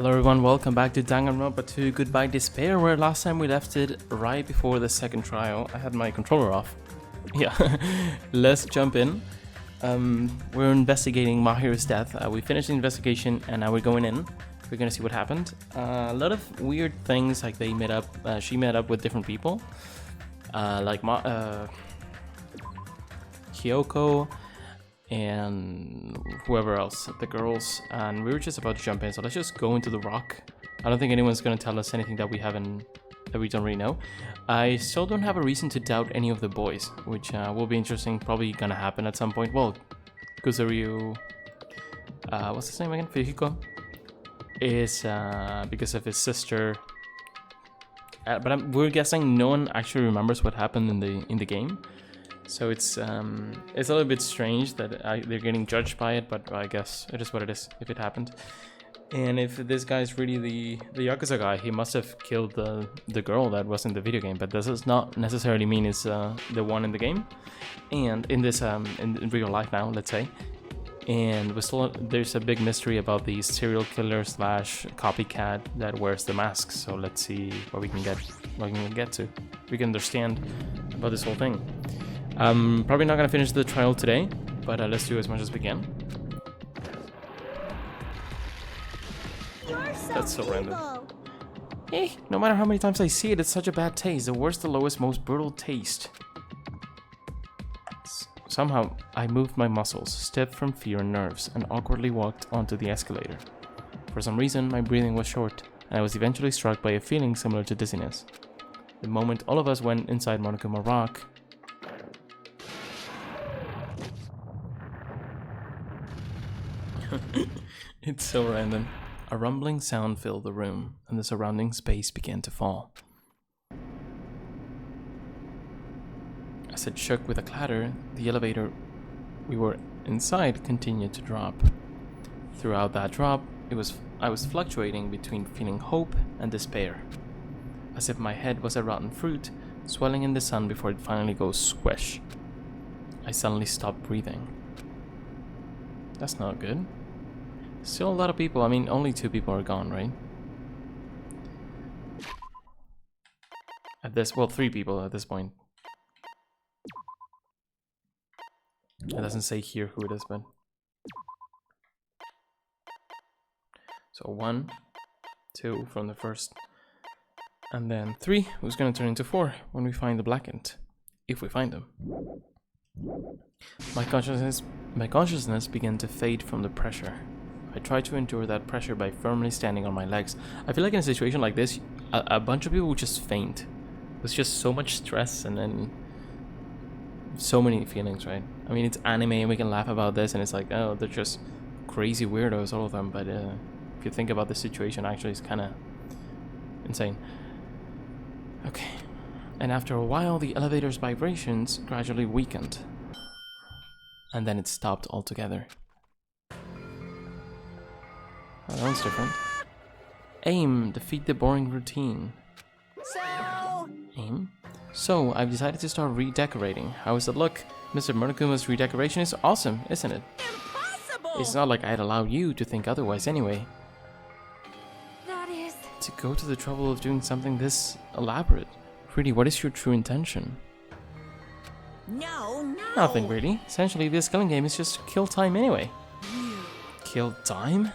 Hello everyone, welcome back to Danganronpa 2 Goodbye Despair, where last time we left it right before the second trial. I had my controller off. Yeah, let's jump in. We're investigating Mahiru's death. We finished the investigation and now we're going in. We're gonna see what happened. A lot of weird things, like they met up, she met up with different people. Like Kyoko and whoever else, the girls, and we were just about to jump in, so let's just go into the rock. I don't think anyone's gonna tell us anything that we don't really know. I still don't have a reason to doubt any of the boys, which will be interesting, probably gonna happen at some point. Well, Kuzuryu, what's his name again? Fujiko, is because of his sister, but we're guessing no one actually remembers what happened in the game. So it's a little bit strange that they're getting judged by it, but I guess it is what it is, if it happened. And if this guy is really the Yakuza guy, he must have killed the girl that was in the video game, but this does not necessarily mean it's the one in the game. And in this in real life now, let's say. And there's a big mystery about the serial killer / copycat that wears the mask. So let's see what we can get to. We can understand about this whole thing. Probably not gonna finish the trial today, but let's do as much as we can. That's so random. No matter how many times I see it, it's such a bad taste. The worst, the lowest, most brutal taste. Somehow, I moved my muscles, stiff from fear and nerves, and awkwardly walked onto the escalator. For some reason, my breathing was short, and I was eventually struck by a feeling similar to dizziness. The moment all of us went inside Monokuma Rock, it's so random. A rumbling sound filled the room, and the surrounding space began to fall. As it shook with a clatter, the elevator we were inside continued to drop. Throughout that drop, I was fluctuating between feeling hope and despair, as if my head was a rotten fruit, swelling in the sun before it finally goes squish. I suddenly stopped breathing. That's not good. Still a lot of people. I mean, only 2 people are gone, right? Well, 3 people at this point. It doesn't say here who it is, but... So 1, 2 from the first. And then 3, who's gonna turn into 4 when we find the blackened. If we find them. My consciousness began to fade from the pressure. I tried to endure that pressure by firmly standing on my legs. I feel like in a situation like this, a bunch of people would just faint. There's just so much stress and then so many feelings, right? I mean, it's anime and we can laugh about this and it's like, oh, they're just crazy weirdos, all of them. But if you think about the situation, actually, it's kind of insane. Okay. And after a while, the elevator's vibrations gradually weakened. And then it stopped altogether. Oh, that one's different. Aim, defeat the boring routine. Aim? So, I've decided to start redecorating. How does it look? Mr. Monokuma's redecoration is awesome, isn't it? Impossible! It's not like I'd allow you to think otherwise anyway. That is... To go to the trouble of doing something this elaborate. Really, what is your true intention? No. Nothing really. Essentially, this killing game is just to kill time anyway. Kill time?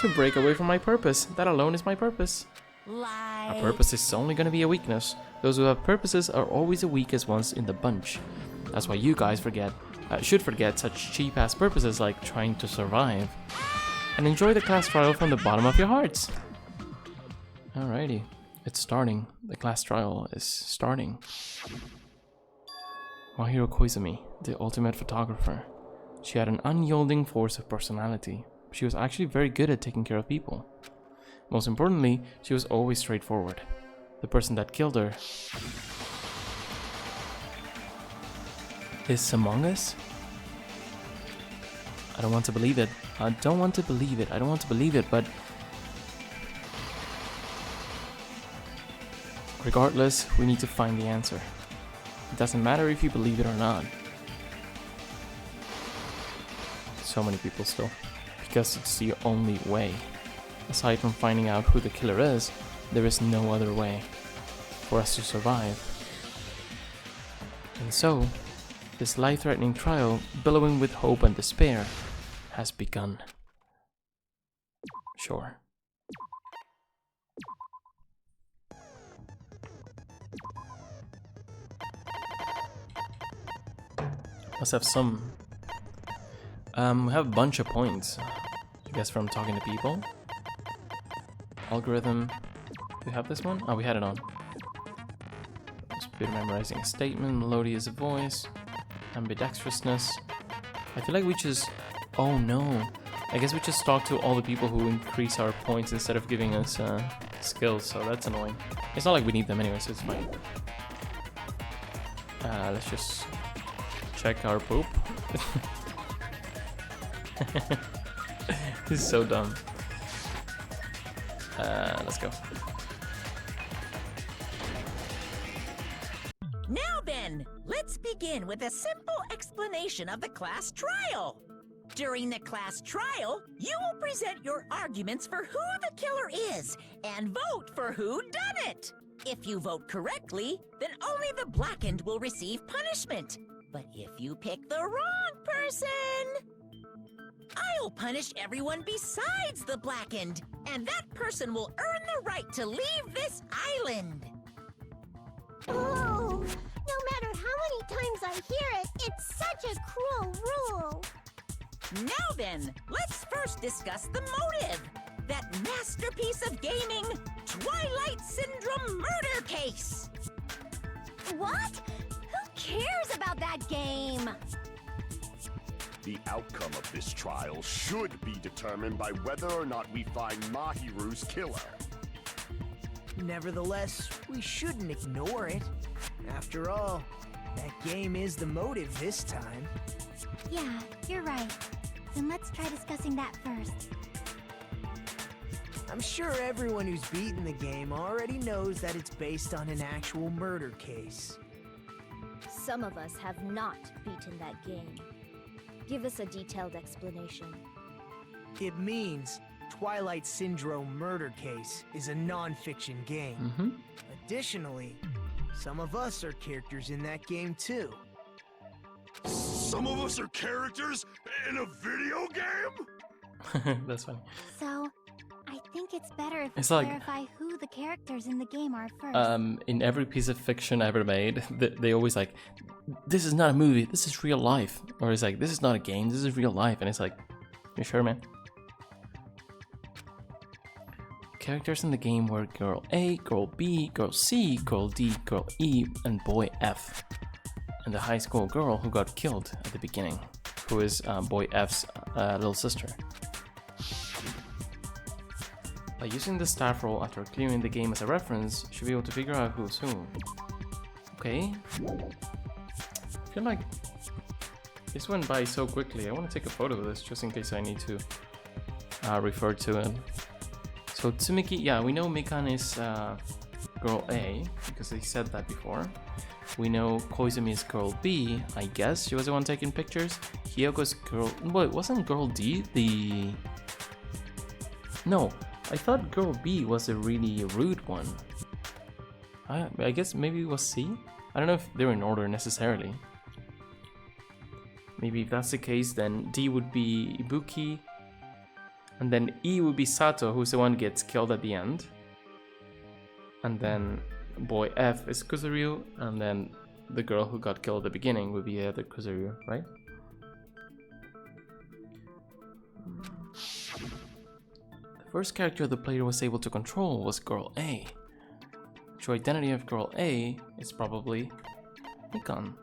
To break away from my purpose. That alone is my purpose. A purpose is only gonna be a weakness. Those who have purposes are always the weakest ones in the bunch. That's why you guys should forget such cheap-ass purposes like trying to survive. And enjoy the class trial from the bottom of your hearts. Alrighty. It's starting. The class trial is starting. Mahiro Koizumi, the ultimate photographer. She had an unyielding force of personality. She was actually very good at taking care of people. Most importantly, she was always straightforward. The person that killed her is among us? I don't want to believe it. I don't want to believe it, but... Regardless, we need to find the answer. It doesn't matter if you believe it or not. So many people still. Because it's the only way. Aside from finding out who the killer is, there is no other way for us to survive. And so, this life-threatening trial, billowing with hope and despair, has begun. Sure. Must have some. We have a bunch of points. I guess from talking to people. Algorithm. Do we have this one? Oh, we had it on. Speed memorizing a statement, melodious voice, ambidextrousness. I feel like we just. Oh no. I guess we just talk to all the people who increase our points instead of giving us skills, so that's annoying. It's not like we need them anyway, so it's fine. Let's just check our poop. This is so dumb. Let's go. Now then, let's begin with a simple explanation of the class trial. During the class trial, you will present your arguments for who the killer is and vote for who done it. If you vote correctly, then only the blackened will receive punishment. But if you pick the wrong person, I'll punish everyone besides the blackened, and that person will earn the right to leave this island. Oh, no matter how many times I hear it, it's such a cruel rule. Now then, let's first discuss the motive. That masterpiece of gaming, Twilight Syndrome murder case. What? Who cares about that game? The outcome of this trial should be determined by whether or not we find Mahiru's killer. Nevertheless, we shouldn't ignore it. After all, that game is the motive this time. Yeah, you're right. Then let's try discussing that first. I'm sure everyone who's beaten the game already knows that it's based on an actual murder case. Some of us have not beaten that game. Give us a detailed explanation. It means Twilight Syndrome Murder Case is a non-fiction game. Additionally, some of us are characters in that game too. Some of us are characters in a video game? That's funny. So, I think it's better if we It's like- clarify who the characters in the game are first. In every piece of fiction ever made, they always like, this is not a movie, this is real life. Or it's like, this is not a game, this is real life. And it's like, you sure, man? Characters in the game were Girl A, Girl B, Girl C, Girl D, Girl E, and Boy F. And the high school girl who got killed at the beginning, who is Boy F's little sister. By using the staff roll after clearing the game as a reference, you should be able to figure out who's who. Okay. I feel like this went by so quickly. I want to take a photo of this just in case I need to refer to it. So Tsumiki, yeah, we know Mikan is girl A because they said that before. We know Koizumi is girl B, I guess. She was the one taking pictures. Hyoko's girl... Wait, wasn't girl D the... No, I thought girl B was a really rude one. I guess maybe it was C? I don't know if they're in order necessarily. Maybe if that's the case, then D would be Ibuki. And then E would be Sato, who's the one who gets killed at the end. And then Boy F is Kuzuryu, and then the girl who got killed at the beginning would be the other Kuzuryu, right? The first character the player was able to control was Girl A. The true identity of Girl A is probably Mikan.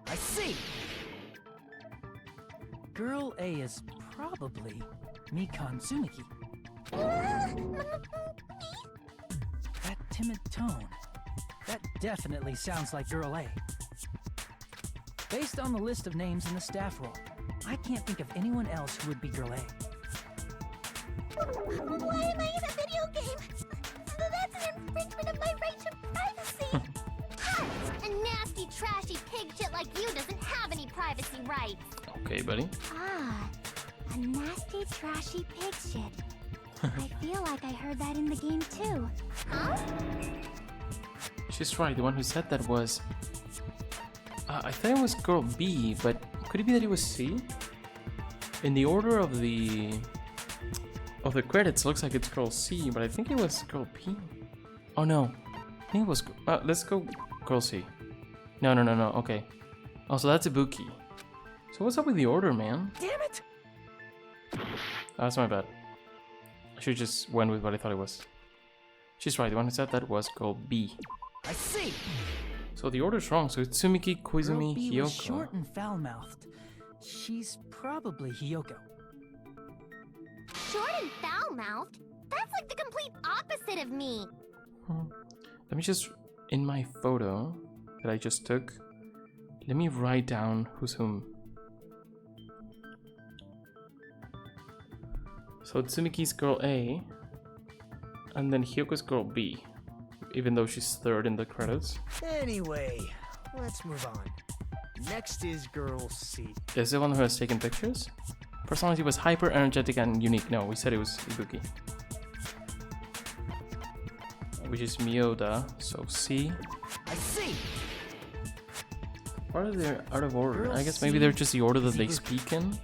I see! Girl A is probably Mikan Tsumiki. That timid tone. That definitely sounds like Girl A. Based on the list of names in the staff roll, I can't think of anyone else who would be Girl A. Why am I in a video game? That's an infringement of my right to privacy. A nasty, trashy pig shit like you doesn't have any privacy rights. Okay, buddy. Ah, a nasty, trashy pig shit. I feel like I heard that in the game too. Huh? She's right, the one who said that was... I thought it was girl B, but could it be that it was C? In the order of the credits, looks like it's girl C, but I think it was girl P. Oh no, I think it was... let's go girl C. No, okay. Oh, so that's Ibuki. So what's up with the order, man? Damn it! That's my bad. I should just went with what I thought it was. She's right, the one who said that was girl B. I see. So the order's wrong, so it's Tsumiki, Koizumi, Girl B was Hiyoko. short and foul-mouthed. She's probably Hiyoko. Short and foul-mouthed? That's like the complete opposite of me. Let me just, in my photo that I just took, let me write down who's whom. So Tsumiki's girl A, and then Hyoko's girl B, even though she's third in the credits. Anyway, let's move on. Next is girl C. Is the one who has taken pictures? Personality was hyper, energetic, and unique. No, we said it was Ibuki. Which is Miyoda, so C. I see. Why are they out of order? Girl I guess maybe C they're just the order that is they Ibuki. speak in.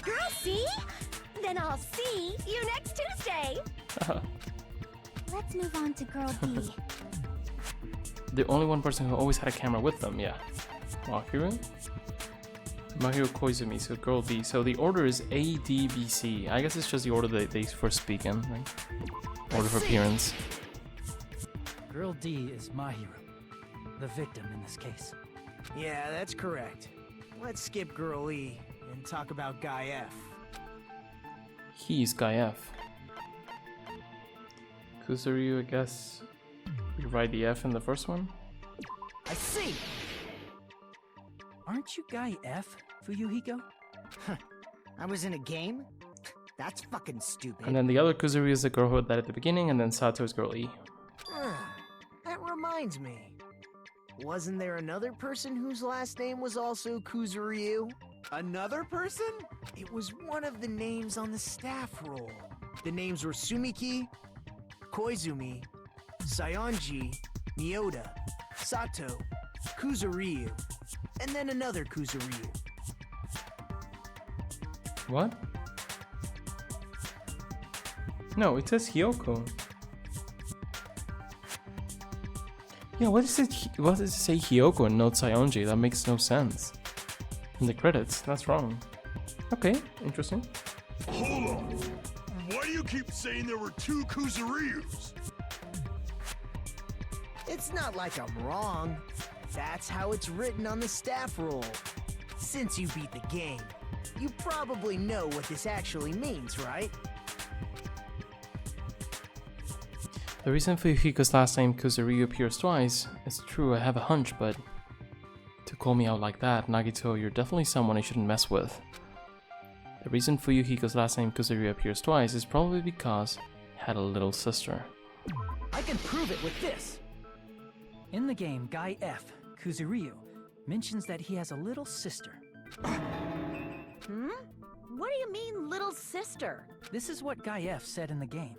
Girl, see? Then I'll see you next Tuesday. Let's move on to girl B. The only one person who always had a camera with them, yeah. Mahiro? Mahiro Koizumi, so girl B. So the order is A, D, B, C. I guess it's just the order that they first speak in, right? Order for appearance. Girl D is Mahiro, the victim in this case. Yeah, that's correct. Let's skip girl E and talk about guy F. He's Guy F. Kuzuryu, I guess we write the F in the first one. I see. Aren't you Guy F, Fuyuhiko? I was in a game? That's fucking stupid. And then the other Kuzuryu is the girl who died at the beginning, and then Sato is girl E. That reminds me. Wasn't there another person whose last name was also Kuzuryu? Another person? It was one of the names on the staff roll. The names were Sumiki, Koizumi, Sayonji, Miyoda, Sato, Kuzuryu, and then another Kuzuryu. What? No, it says Hyoko. Yeah, what does it say Hyoko and not Sayonji? That makes no sense. In the credits, that's wrong. Okay, interesting. Hold on. Why do you keep saying there were two Kuzuryus? It's not like I'm wrong. That's how it's written on the staff roll. Since you beat the game, you probably know what this actually means, right? The reason Fuyuhiko's last name Kuzuryu appears twice is true, I have a hunch, but to call me out like that, Nagito, you're definitely someone I shouldn't mess with. The reason Fuyuhiko's last name Kuzuryu appears twice is probably because he had a little sister. I can prove it with this! In the game, Guy F, Kuzuryu, mentions that he has a little sister. Hmm? What do you mean, little sister? This is what Guy F said in the game.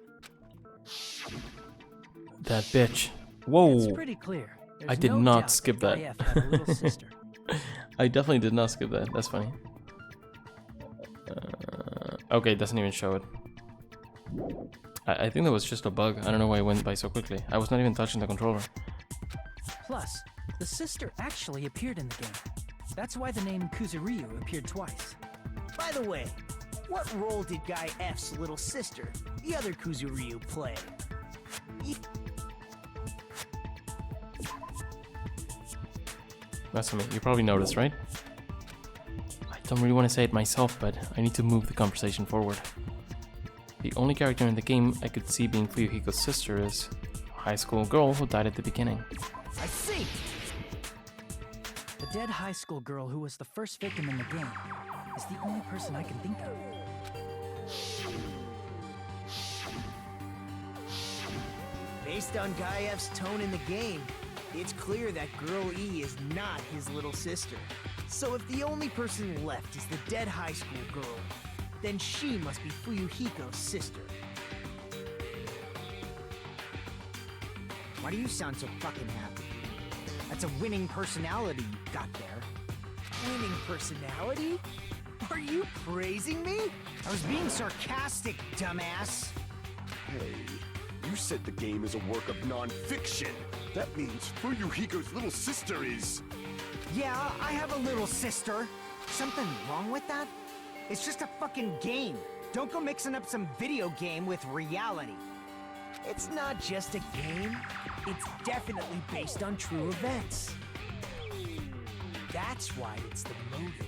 That bitch. Whoa! It's pretty clear. There's I did no not doubt skip Guy that. F had a little sister. I definitely did not skip that, that's funny. Okay, it doesn't even show it. I think that was just a bug. I don't know why it went by so quickly. I was not even touching the controller. Plus, the sister actually appeared in the game. That's why the name Kuzuryu appeared twice. By the way, what role did Guy F's little sister, the other Kuzuryu, play? That's me. You probably noticed, right? I don't really want to say it myself, but I need to move the conversation forward. The only character in the game I could see being Fuyuhiko's sister is a high school girl who died at the beginning. I see. The dead high school girl who was the first victim in the game is the only person I can think of. Based on Guy F's tone in the game, it's clear that Girl E is not his little sister. So if the only person left is the dead high school girl, then she must be Fuyuhiko's sister. Why do you sound so fucking happy? That's a winning personality you got there. Winning personality? Are you praising me? I was being sarcastic, dumbass. Hey, you said the game is a work of non-fiction. That means Fuyuhiko's little sister is... Yeah, I have a little sister. Something wrong with that? It's just a fucking game. Don't go mixing up some video game with reality. It's not just a game. It's definitely based on true events. That's why it's the motive.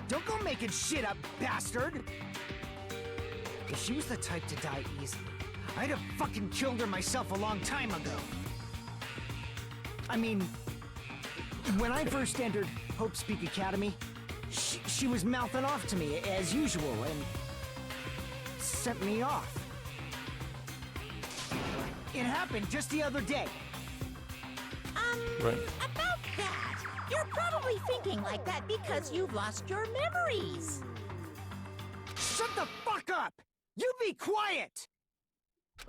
Don't go making shit up, bastard! If she was the type to die easily, I'd have fucking killed her myself a long time ago. I mean, when I first entered Hope Speak Academy, she was mouthing off to me as usual and sent me off. It happened just the other day. Right. About that, you're probably thinking like that because you've lost your memories. Shut the fuck up! You be quiet!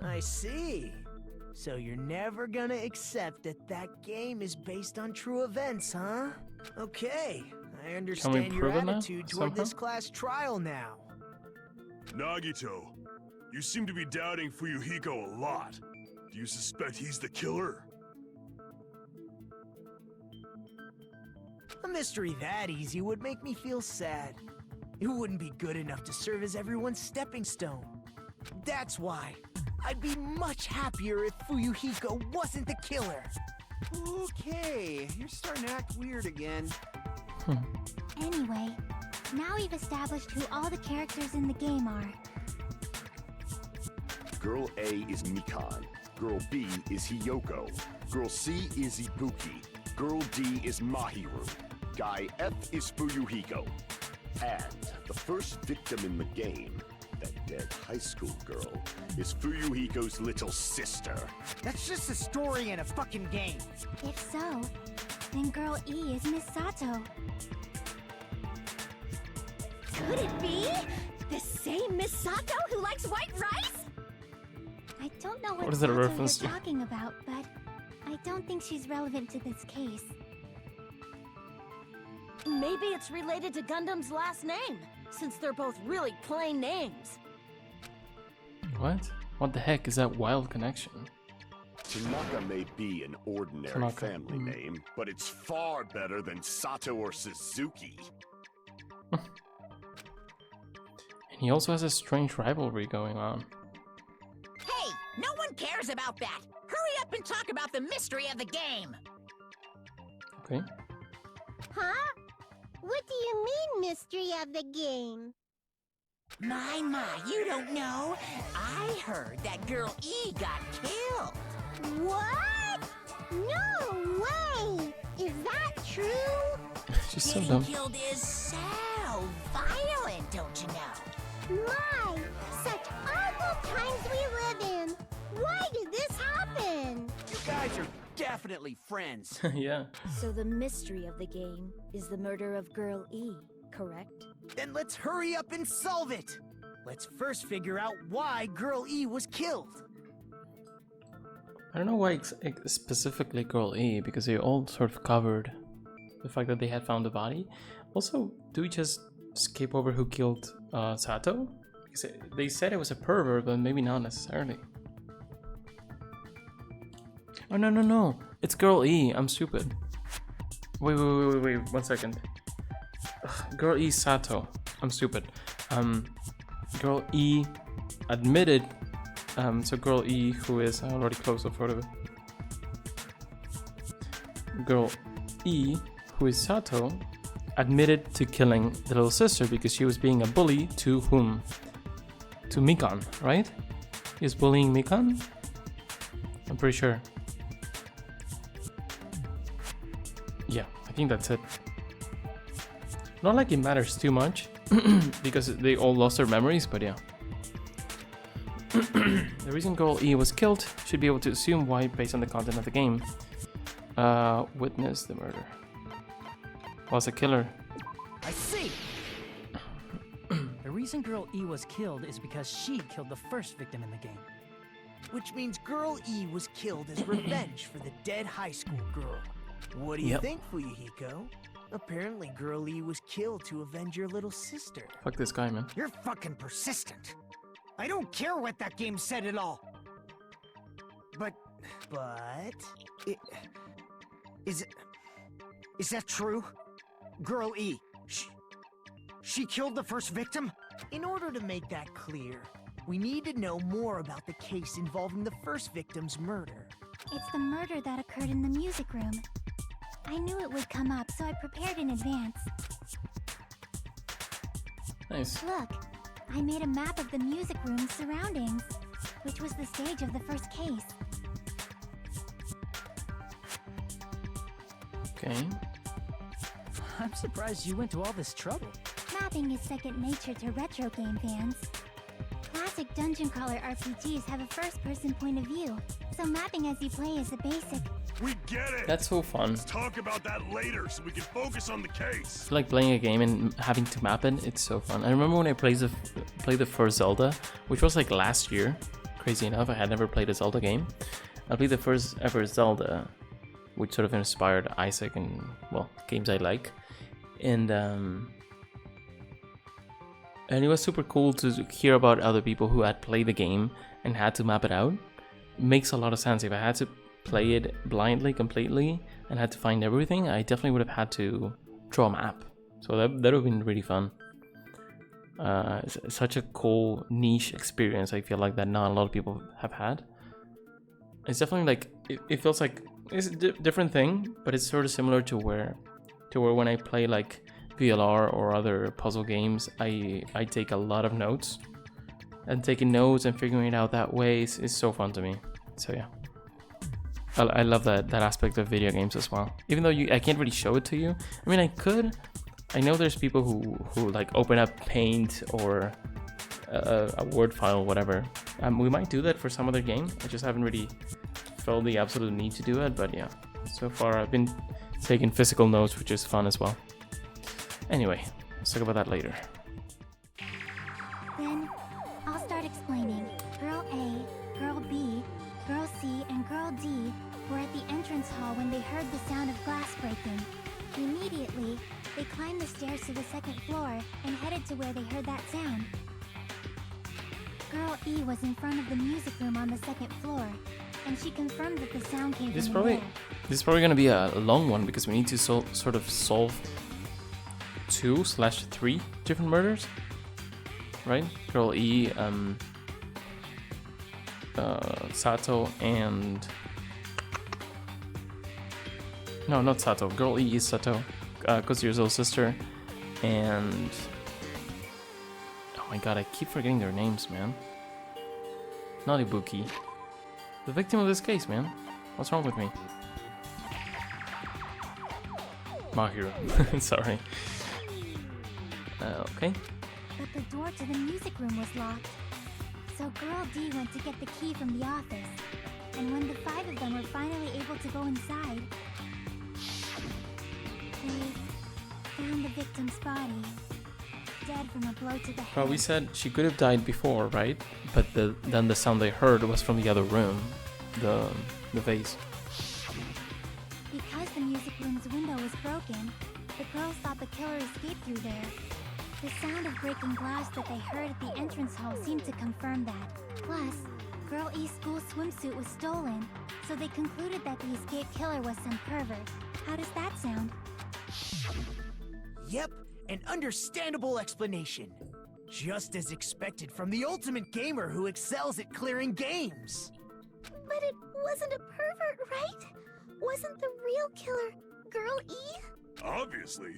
I see. So you're never gonna accept that that game is based on true events, huh? Okay, I understand your prove it now, attitude toward somehow? this class trial now. Nagito, you seem to be doubting Fuyuhiko a lot. Do you suspect he's the killer? A mystery that easy would make me feel sad. It wouldn't be good enough to serve as everyone's stepping stone. That's why I'd be much happier if Fuyuhiko wasn't the killer. Okay, you're starting to act weird again. Anyway, now we've established who all the characters in the game are. Girl A is Mikan. Girl B is Hiyoko. Girl C is Ibuki. Girl D is Mahiru. Guy F is Fuyuhiko. And the first victim in the game, that dead high school girl, is Fuyuhiko's little sister. That's just a story in a fucking game. If so, then Girl E is Miss Sato. Could it be the same Miss Sato who likes white rice? I don't know what What is that a Sato reference you're to? talking about, but I don't think she's relevant to this case. Maybe it's related to Gundam's last name, since they're both really plain names. What? What the heck is that wild connection? Tanaka may be an ordinary Tanaka, family name, but it's far better than Sato or Suzuki. And he also has a strange rivalry going on. Hey, no one cares about that. Hurry up and talk about the mystery of the game. Okay. Huh? What do you mean, mystery of the game? My, you don't know. I heard that Girl E got killed. What? No way! Is that true? She's so Getting dumb. killed is so violent, don't you know? My, such awful times we live in. Why did this happen? You guys are definitely friends. Yeah. So the mystery of the game is the murder of Girl E, correct? Then let's hurry up and solve it. Let's first figure out why Girl E was killed. I don't know why specifically Girl E, because they all sort of covered the fact that they had found the body. Also, do we just skip over who killed Sato? Because they said it was a pervert, but maybe not necessarily. Oh no! It's Girl E. I'm stupid. Wait, 1 second. Ugh, Girl E Sato. I'm stupid. Girl E admitted. So Girl E, who is I already closed the photo. Girl E, who is Sato, admitted to killing the little sister because she was being a bully to whom? To Mikan, right? He was bullying Mikan? I'm pretty sure. Yeah, I think that's it. Not like it matters too much because they all lost their memories, but yeah. The reason Girl E was killed should be able to assume why based on the content of the game. Witness the murder. Was a killer. I see. reason Girl E was killed is because she killed the first victim in the game. Which means Girl E was killed as revenge for the dead high school girl. What do you think, Fuyuhiko? Apparently Girl E was killed to avenge your little sister. Fuck this guy, man. You're fucking persistent. I don't care what that game said at all. But is that true? Girl E, she killed the first victim? In order to make that clear, we need to know more about the case involving the first victim's murder. It's the murder that occurred in the music room. I knew it would come up, so I prepared in advance. Nice. Look, I made a map of the music room's surroundings, which was the stage of the first case. Okay. I'm surprised you went to all this trouble. Mapping is second nature to retro game fans. Classic dungeon crawler RPGs have a first-person point of view, so mapping as you play is a basic. We get it! That's so fun. Let's talk about that later so we can focus on the case. I feel like playing a game and having to map it, it's so fun. I remember when I played the first Zelda, which was like last year. Crazy enough, I had never played a Zelda game. I played the first ever Zelda, which sort of inspired Isaac and, well, games I like. And it was super cool to hear about other people who had played the game and had to map it out. It makes a lot of sense. If I had to play it blindly, completely, and had to find everything, I definitely would have had to draw a map. So that would have been really fun. It's such a cool niche experience, I feel like, that not a lot of people have had. It's definitely like, it feels like it's a different thing, but it's sort of similar to where when I play like VLR or other puzzle games, I take a lot of notes. And taking notes and figuring it out that way is so fun to me. So yeah. I love that aspect of video games as well. Even though I can't really show it to you. I mean, I could. I know there's people who like open up Paint or a Word file, whatever. We might do that for some other game. I just haven't really felt the absolute need to do it. But yeah, so far I've been taking physical notes, which is fun as well. Anyway, let's talk about that later. Then, I'll start explaining. Girl A, Girl B, Girl C, and Girl D were at the entrance hall when they heard the sound of glass breaking. Immediately, they climbed the stairs to the second floor and headed to where they heard that sound. Girl E was in front of the music room on the second floor, and she confirmed that the sound came from there. This is probably going to be a long one because we need to sort of solve 2/3 different murders, right? Girl E, Sato, and no, not Sato. Girl E is Sato, Kozuyo's little sister, and oh my god, I keep forgetting their names, man. Not Ibuki. The victim of this case, man. What's wrong with me? Mahiro. Sorry. Okay. But the door to the music room was locked. So Girl D went to get the key from the office. And when the 5 of them were finally able to go inside, they found the victim's body, dead from a blow to the head. Well, we said she could have died before, right? But then the sound they heard was from the other room, the vase. Because the music room's window was broken, the girls thought the killer escaped through there. The sound of breaking glass that they heard at the entrance hall seemed to confirm that. Plus, Girl E's school swimsuit was stolen, so they concluded that the escaped killer was some pervert. How does that sound? Yep, an understandable explanation. Just as expected from the ultimate gamer who excels at clearing games. But it wasn't a pervert, right? Wasn't the real killer Girl E? Obviously.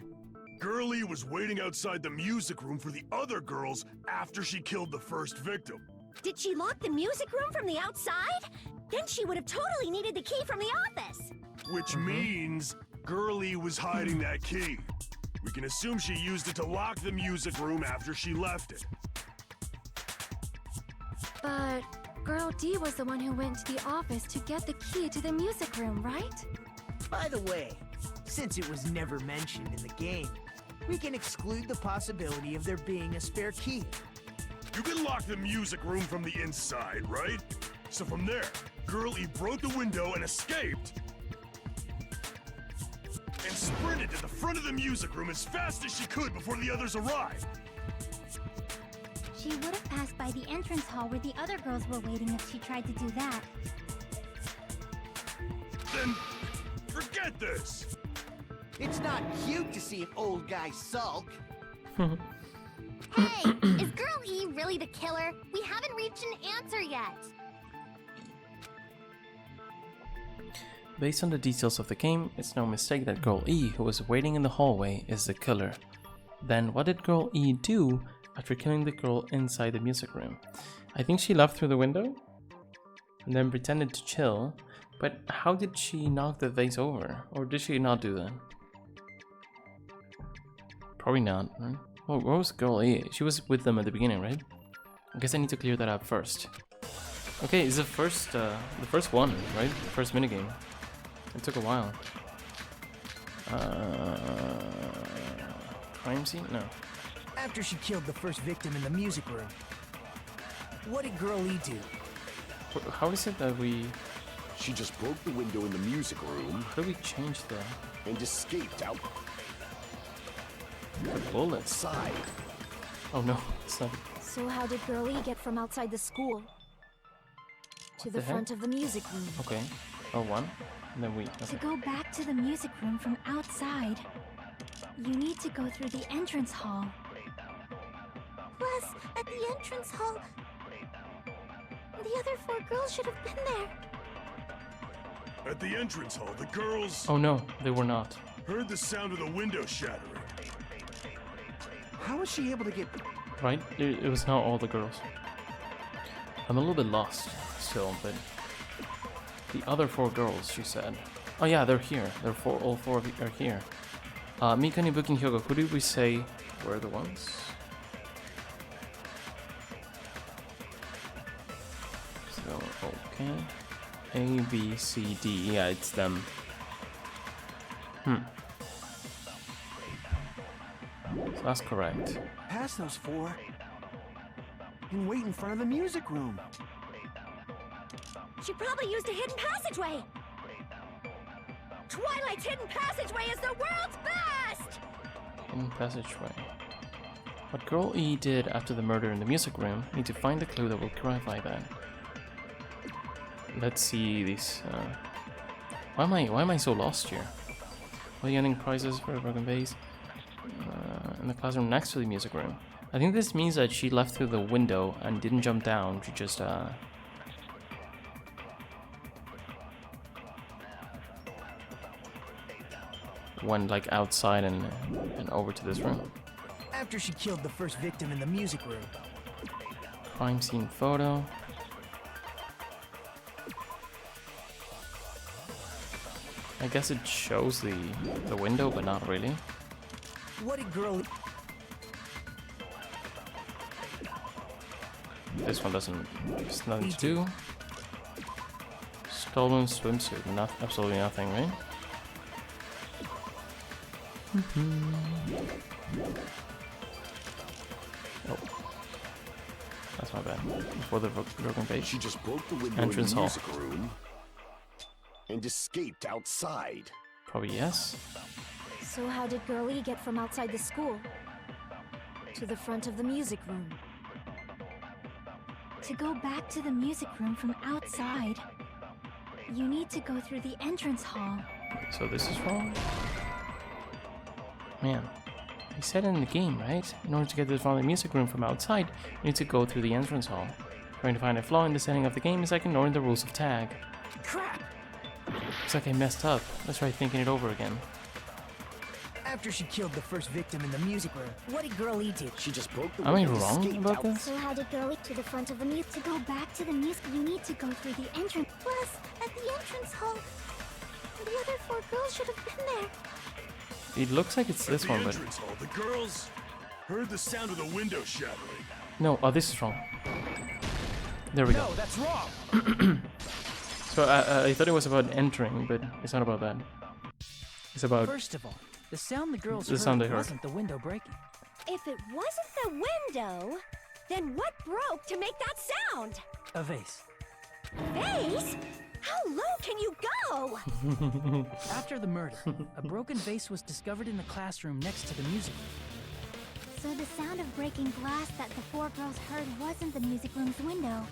Girlie was waiting outside the music room for the other girls after she killed the first victim. Did she lock the music room from the outside? Then she would have totally needed the key from the office. Which means Girlie was hiding that key. We can assume she used it to lock the music room after she left it. But Girl D was the one who went to the office to get the key to the music room, right? By the way, since it was never mentioned in the game, we can exclude the possibility of there being a spare key. You can lock the music room from the inside, right? So from there, Girl E broke the window and escaped. And sprinted to the front of the music room as fast as she could before the others arrived. She would have passed by the entrance hall where the other girls were waiting if she tried to do that. Then, forget this! It's not cute to see an old guy sulk. Hey, is Girl E really the killer? We haven't reached an answer yet. Based on the details of the game, it's no mistake that Girl E, who was waiting in the hallway, is the killer. Then what did Girl E do after killing the girl inside the music room? I think she left through the window and then pretended to chill, but how did she knock the vase over? Or did she not do that? Probably not, right? Oh, where was Girl E? She was with them at the beginning, right? I guess I need to clear that up first. Okay, it's the first one, right? The first minigame. It took a while. Crime scene? No. After she killed the first victim in the music room, what did Girl E do? How is it that we... She just broke the window in the music room. How do we change the and escaped out bullets? Side. Oh no, it's not... So how did Girl E get from outside the school to the front of the music room? Okay. Oh, one. And then we... To Okay. go back to the music room from outside, you need to go through the entrance hall. Plus, at the entrance hall, the other 4 girls should have been there. At the entrance hall, the girls Oh no, they were not. heard the sound of the window shattering. How was she able to get... Right? It was not all the girls. I'm a little bit lost still, but... The other 4 girls, she said. Oh yeah, they're here. All 4 of you are here. Mika, Ibuki, and Hyoko, who did we say were the ones? So, okay. A, B, C, D. Yeah, it's them. So that's correct. Pass those 4 and wait in front of the music room. She probably used a hidden passageway. Twilight's hidden passageway is the world's best! Hidden passageway. What Girl E did after the murder in the music room, need to find the clue that will clarify that. Let's see these. Why am I so lost here? Well, getting prizes for a broken vase in the classroom next to the music room. I think this means that she left through the window and didn't jump down. She just went like outside and over to this room. After she killed the first victim in the music room. Crime scene photo. I guess it shows the window, but not really. What did Girl E... This one doesn't... There's nothing to do. Stolen swimsuit. Absolutely nothing, right? Oh. That's my bad. Before the broken page. She just broke the window Entrance in the hall. music room and escaped outside. Probably yes. So how did Girl E get from outside the school to the front of the music room? To go back to the music room from outside, you need to go through the entrance hall. So this is wrong? Man. He said it in the game, right? In order to get to the front of the music room from outside, you need to go through the entrance hall. Trying to find a flaw in the setting of the game is like ignoring the rules of tag. Crap! Looks like I messed up. Let's try thinking it over again. After she killed the first victim in the music room, what did Girl E do? She just broke the Am I window and wrong escaped about out. this? So how did Girl E to the front of the music? To go back to the music, you need to go through the entrance. Plus, at the entrance hall, the other 4 girls should have been there. It looks like it's this At one, the but... entrance hall, the girls heard the sound of the window shattering. No, oh, this is wrong. There we No, go. that's wrong! So I thought it was about entering, but it's not about that. It's about... First of all, The sound the girls The sound they heard heard. wasn't the window breaking. If it wasn't the window, then what broke to make that sound? A vase. Vase? How low can you go? After the murder, a broken vase was discovered in the classroom next to the music room. So the sound of breaking glass that the four girls heard wasn't the music room's window.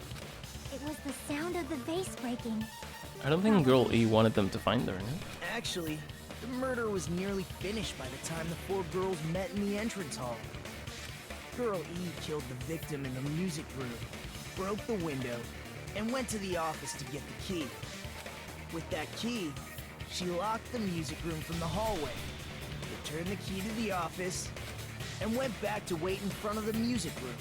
It was the sound of the vase breaking. I don't think Girl E wanted them to find her. No? Actually, the murder was nearly finished by the time the four girls met in the entrance hall. Girl E killed the victim in the music room, broke the window, and went to the office to get the key. With that key, she locked the music room from the hallway, returned the key to the office, and went back to wait in front of the music room.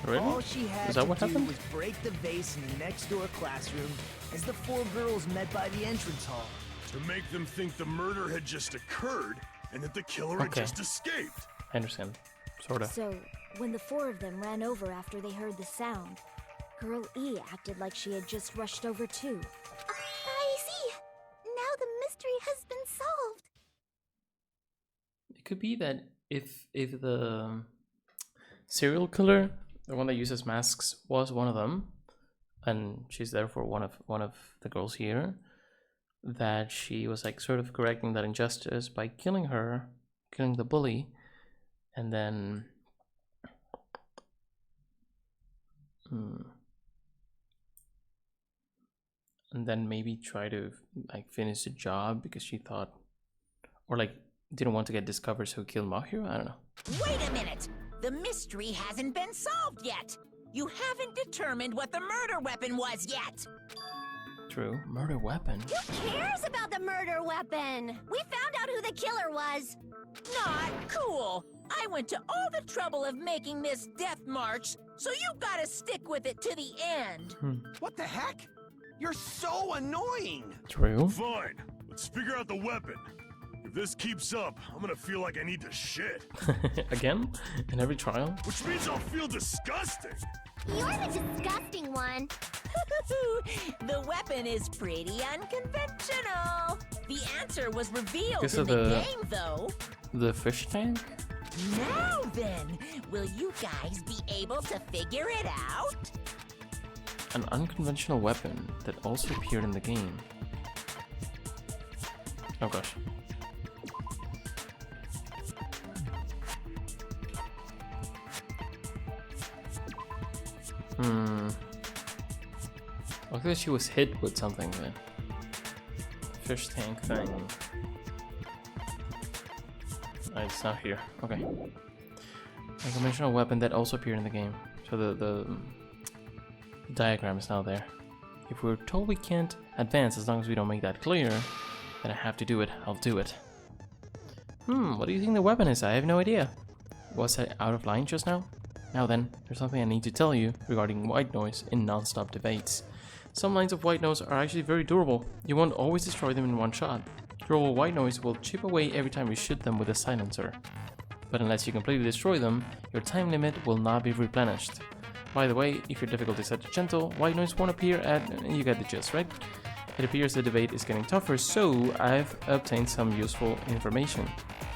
Really? All she had Is that to what do happened? was break the vase in the next door classroom as the four girls met by the entrance hall. To make them think the murder had just occurred and that the killer had Okay. just escaped. I understand. Sorta. So, when the four of them ran over after they heard the sound, Girl E acted like she had just rushed over too. I see. Now the mystery has been solved. It could be that if the serial killer, the one that uses masks, was one of them, and she's therefore one of the girls here, that she was like sort of correcting that injustice by killing the bully, and then maybe try to like finish the job because she thought, or like didn't want to get discovered, so killed Mahiro. I don't know. Wait a minute! The mystery hasn't been solved yet! You haven't determined what the murder weapon was yet! True. Murder weapon. Who cares about the murder weapon? We found out who the killer was. Not cool! I went to all the trouble of making this death march, so you gotta stick with it to the end! What the heck? You're so annoying! True. Fine, let's figure out the weapon. If this keeps up, I'm gonna feel like I need to shit. Again? In every trial? Which means I'll feel disgusting. You're the disgusting one. The weapon is pretty unconventional! The answer was revealed Guess in of the the- game, though! The fish tank? Now then, will you guys be able to figure it out? An unconventional weapon that also appeared in the game. Oh gosh. Look like she was hit with something then. Fish tank thing. It's not here. Okay. A conventional weapon that also appeared in the game. So the diagram is now there. If we're told we can't advance as long as we don't make that clear, then I have to do it. I'll do it. What do you think the weapon is? I have no idea. Was I out of line just now? Now then, there's something I need to tell you regarding white noise in non-stop debates. Some lines of white noise are actually very durable. You won't always destroy them in one shot. Durable white noise will chip away every time you shoot them with a silencer. But unless you completely destroy them, your time limit will not be replenished. By the way, if your difficulty is set to gentle, white noise won't appear you get the gist, right? It appears the debate is getting tougher, so I've obtained some useful information.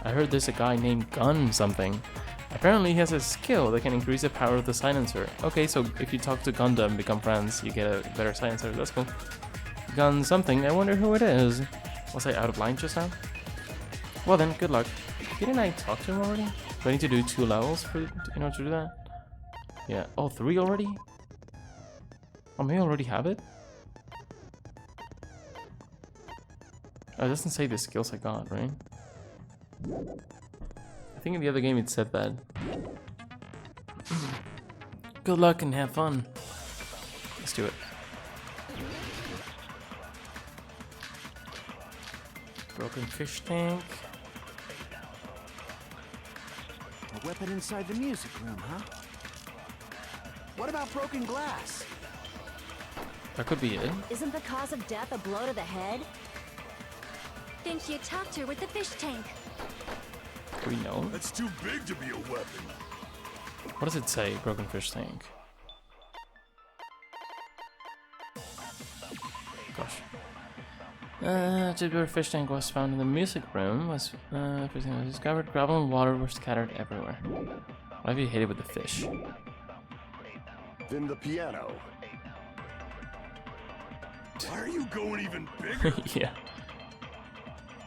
I heard there's a guy named Gun something. Apparently he has a skill that can increase the power of the silencer. Okay, so if you talk to Gundam and become friends, you get a better silencer. That's cool. Gun something, I wonder who it is. Was I out of line just now? Well then, good luck. Didn't I talk to him already? Do I need to do 2 levels in order to do that? Yeah. Oh, 3 already? Oh, maybe I already have it? Oh, it doesn't say the skills I got, right? I think in the other game it said that. Good luck and have fun. Let's do it. Broken fish tank. A weapon inside the music room, huh? What about broken glass? That could be it. Isn't the cause of death a blow to the head? Then she attacked her with the fish tank. Do we know? That's too big to be a weapon. What does it say? Broken fish tank. Gosh. Just where fish tank was found in the music room was everything was discovered. Gravel and water were scattered everywhere. Why have you hit it with the fish? Then the piano. Why are you going even bigger? Yeah.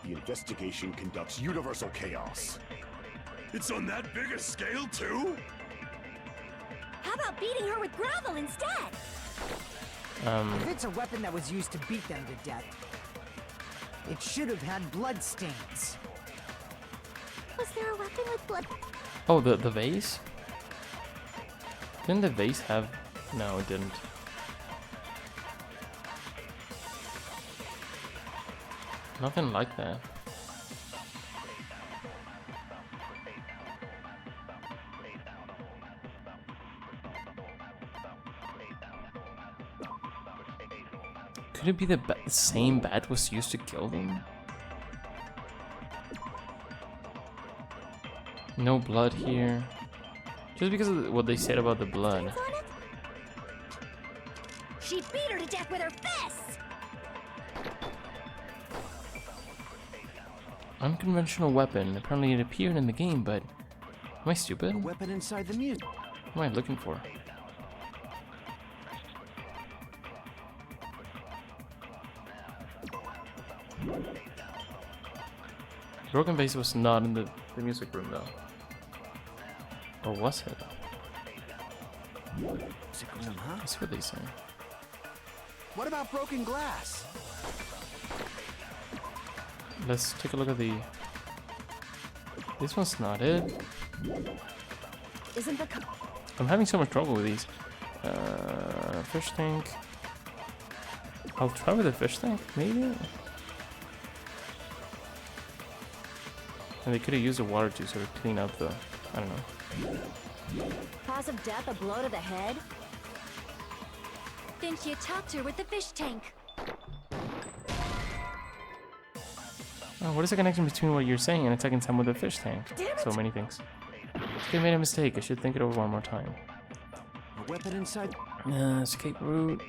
The investigation conducts universal chaos. It's on that big a scale too? How about beating her with gravel instead? If it's a weapon that was used to beat them to death, it should have had blood stains. Was there a weapon with blood? Oh, the vase? Didn't the vase have... No, it didn't. Nothing like that. Could it be the same bat was used to kill them? No blood here. Just because of what they said about the blood. She beat her to death with her fists! Unconventional weapon. Apparently it appeared in the game, but... Am I stupid? A weapon inside the music. What am I looking for? Broken vase was not in the music room though. Or was it? Music room, huh? That's what they say. What about broken glass? Let's take a look at the... This one's not it. Isn't the I'm having so much trouble with these. Fish tank. I'll try with the fish tank, maybe? And they could have used the water to sort of clean up the... I don't know. cause of death a blow to the head? Then she attacked her with the fish tank. Oh, what is the connection between what you're saying and attacking someone with a fish tank? So many things. I made a mistake. I should think it over one more time. A weapon inside. Escape route.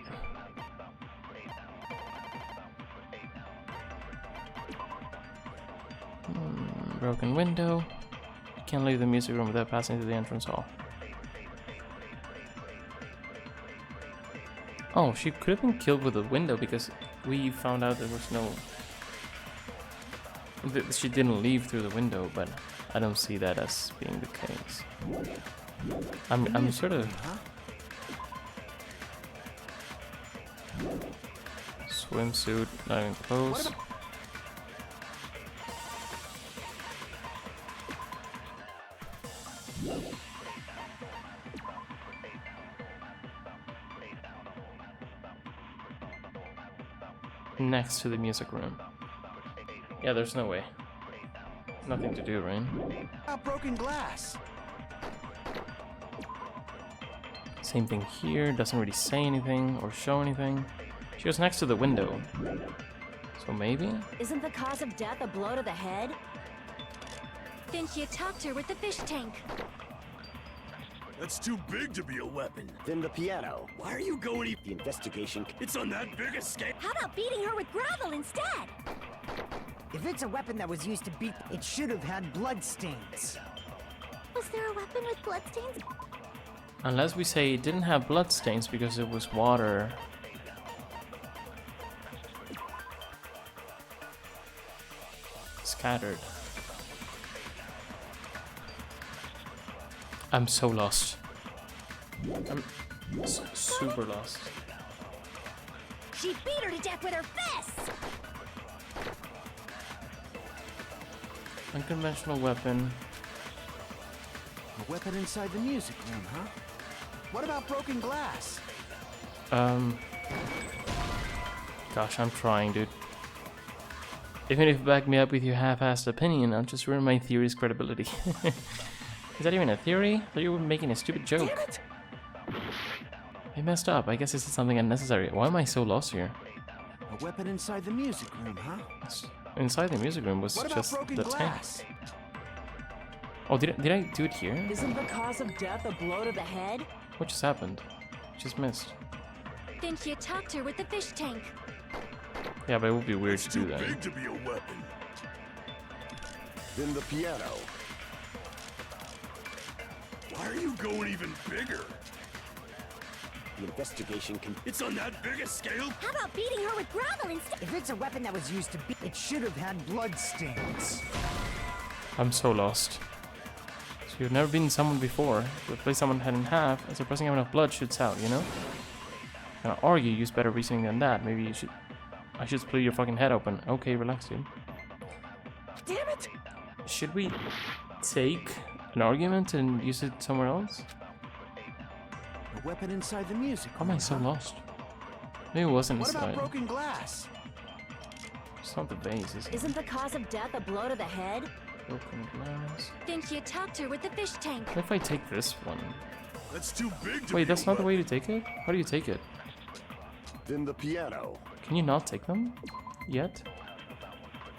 Broken window. You can't leave the music room without passing through the entrance hall. Oh, she could have been killed with a window because we found out there was no... She didn't leave through the window, but I don't see that as being the case. I'm sort of... Swimsuit, not even close. Next to the music room. Yeah, there's no way. Nothing to do, right? Broken glass. Same thing here. Doesn't really say anything or show anything. She was next to the window. So maybe? Isn't the cause of death a blow to the head? Then she attacked her with the fish tank. That's too big to be a weapon. Then the piano. Why are you going The investigation. It's on that big a scale. How about beating her with gravel instead? If it's a weapon that was used to beat, it should have had blood stains. Was there a weapon with bloodstains? Unless we say it didn't have blood stains because it was water. Scattered. I'm so lost. I'm super lost. She beat her to death with her fists! Unconventional weapon. A weapon inside the music room, huh? What about broken glass? Gosh, I'm trying, dude. Even if you back me up with your half-assed opinion, I'll just ruin my theory's credibility. Is that even a theory? I thought you were making a stupid joke. Damn it! I messed up. I guess this is something unnecessary. Why am I so lost here? A weapon inside the music room, huh? Inside the music room was What about just broken the tank. glass? Oh, did I do it here? Isn't the cause of death a blow to the head? What just happened? Just missed. Then she attacked her with the fish tank. Yeah, but it would be weird It's to do too that. big to be a weapon. Then the piano. Why are you going even bigger? The investigation can. It's on that big a scale? How about beating her with gravel instead? If it's a weapon that was used to beat, it should have had blood stains. I'm so lost. So you've never beaten someone before. To play someone head in half, and suppressing enough blood shoots out, you know? Gonna argue, use better reasoning than that. Maybe you should. I should split your fucking head open. Okay, relax, dude. Damn it! Should we take an argument and use it somewhere else? A weapon inside the music How am I room, so huh? lost? Maybe it wasn't What about inside. broken glass? It's not the base, is it? Isn't the cause of death a blow to the head? Broken glass. Think you attacked her with the fish tank. What if I take this one? That's too big to Wait, be that's a not the way weapon. to take it? How do you take it? Then the piano. Can you not take them? Yet?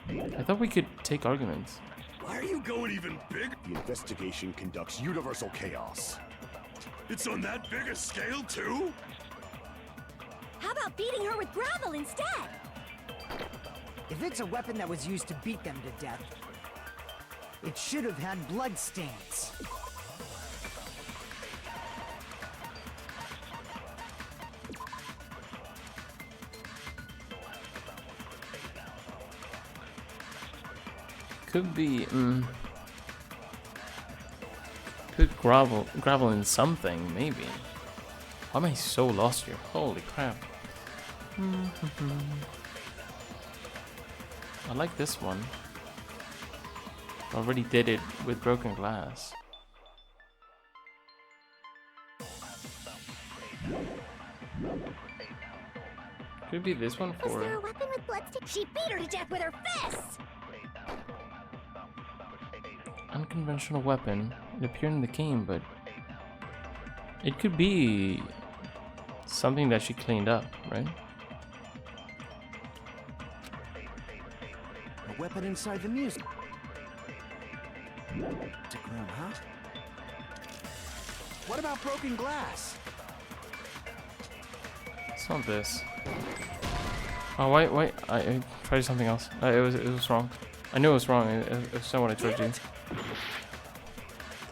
I thought we could take arguments. Why are you going even big? The investigation conducts universal chaos. It's on that big a scale too? How about beating her with gravel instead? If it's a weapon that was used to beat them to death, it should have had blood stains. Could be, could gravel in something, maybe. Why am I so lost here? Holy crap. I like this one. Already did it with broken glass. Could be this one Was there a for... weapon with bloodstick? She beat her to death with her fists! Unconventional weapon. It appeared in the game, but... It could be... something that she cleaned up, right? A weapon inside the music. Music room, huh? What about broken glass? It's not this. Oh, wait. I tried something else. It was wrong. I knew it was wrong. It's not what I tried to do.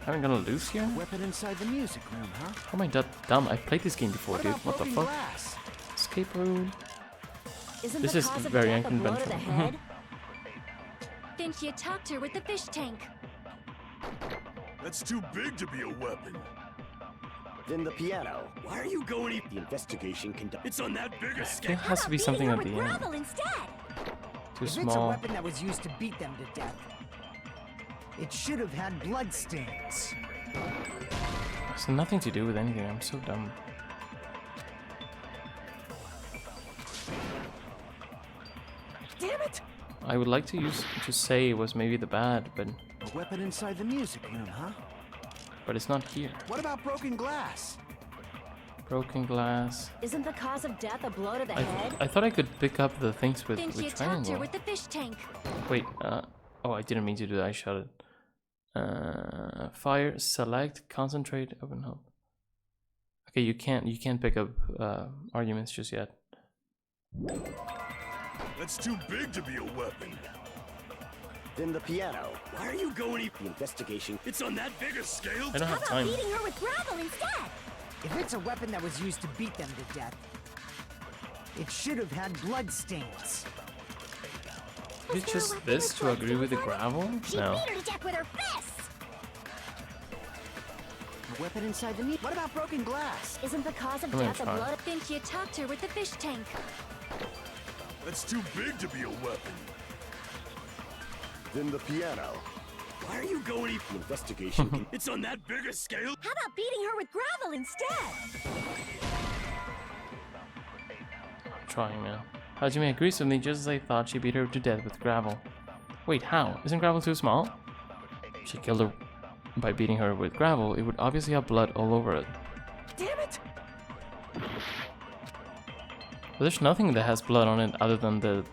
Am I gonna lose here? A weapon inside the music room, huh? How am I that dumb? I played this game before, dude. about What the broken fuck? glass? Escape road. Isn't This the is cause of very death a blow to the unconventional. head? Think you attacked her with the fish tank. That's too big to be a weapon. Then the piano. Why are you going even... The investigation conducts. It's on that big a There scale. has to be Beating something her at with the end. gravel instead! Too If it's a small. weapon that was used to beat them to death, it should have had blood stains. It's nothing to do with anything. I'm so dumb. Damn it! I would like to say it was maybe the bad, but A weapon inside the music room, huh? it's not here. What about broken glass? Broken glass. Isn't the cause of death a blow to the I head? thought I could pick up the things with Think you attacked triangle. her with the fish tank. Wait, oh, I didn't mean to do that. I shot it. Fire, select, concentrate, open hub. Okay, you can't pick up arguments just yet. That's too big to be a weapon. Then the piano. Why are you going even... The investigation. It's on that big a scale? I don't How have about time. beating her with gravel instead? If it's a weapon that was used to beat them to death, it should have had blood stains. Is it just this to agree with the gravel? She No. beat her to death with her fists! A weapon inside the music. What about broken glass? Isn't the cause of I'm gonna death a try. blow to... Think you attacked her with the fish tank. That's too big to be a weapon. Then the piano. Why are you going even... The investigation. It's on that big a scale? How about beating her with gravel instead? I'm trying now. Hajime agrees with me just as I thought she beat her to death with gravel. Wait, how? Isn't gravel too small? She killed her by beating her with gravel. It would obviously have blood all over it. Damn it! But there's nothing that has blood on it other than the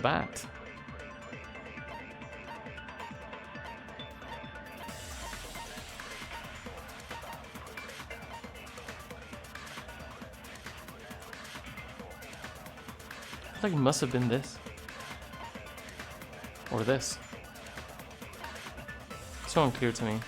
bat. feel like it must have been this. Or this. It's so unclear to me.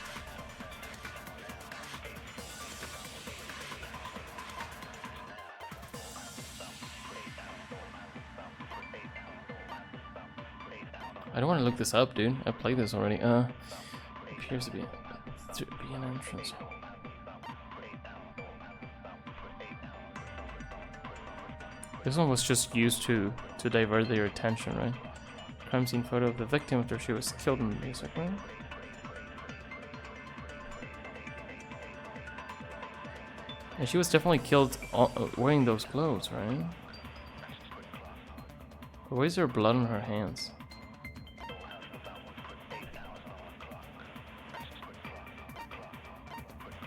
I don't want to look this up, dude. I played this already. Appears to be an entrance. This one was just used to divert their attention, right? Crime scene photo of the victim after she was killed in the music room. And she was definitely killed wearing those clothes, right? But why is there blood on her hands?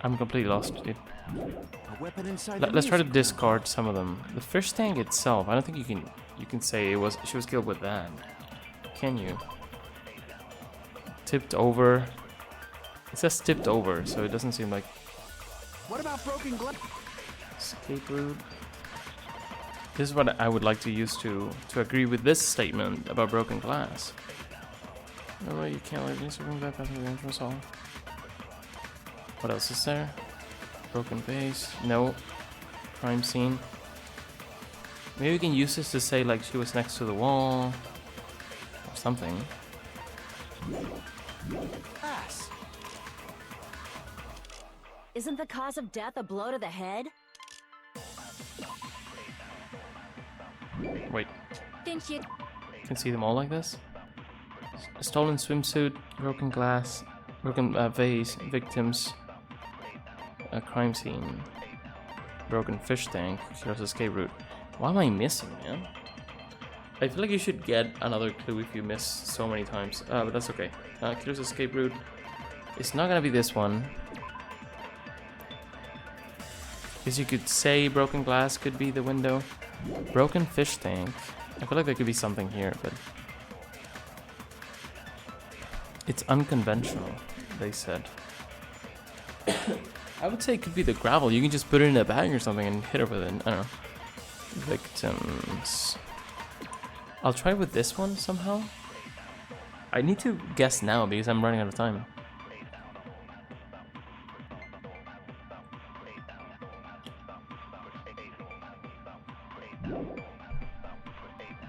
I'm completely lost, dude. A weapon inside Let's try to discard some of them. The fish tank itself, I don't think you can say she was killed with that. Can you? Tipped over. It says tipped over, so it doesn't seem like. What about broken glass? Escape route. This is what I would like to use to agree with this statement about broken glass. No, you can't let me bring that back to the entrance hall. What else is there? Broken vase. No. Crime scene. Maybe we can use this to say like she was next to the wall. Or something. Glass. Isn't the cause of death a blow to the head? Wait. Didn't you? You can see them all like this? A stolen swimsuit, broken glass, broken vase, victims, a crime scene, broken fish tank, killer's escape route. What am I missing, man? I feel like you should get another clue if you miss so many times, but that's okay. Killer's escape route. It's not gonna be this one. Because you could say broken glass could be the window. Broken fish tank. I feel like there could be something here, but it's unconventional, they said. I would say it could be the gravel. You can just put it in a bag or something and hit her with it. I don't know. Victims. I'll try with this one somehow. I need to guess now because I'm running out of time.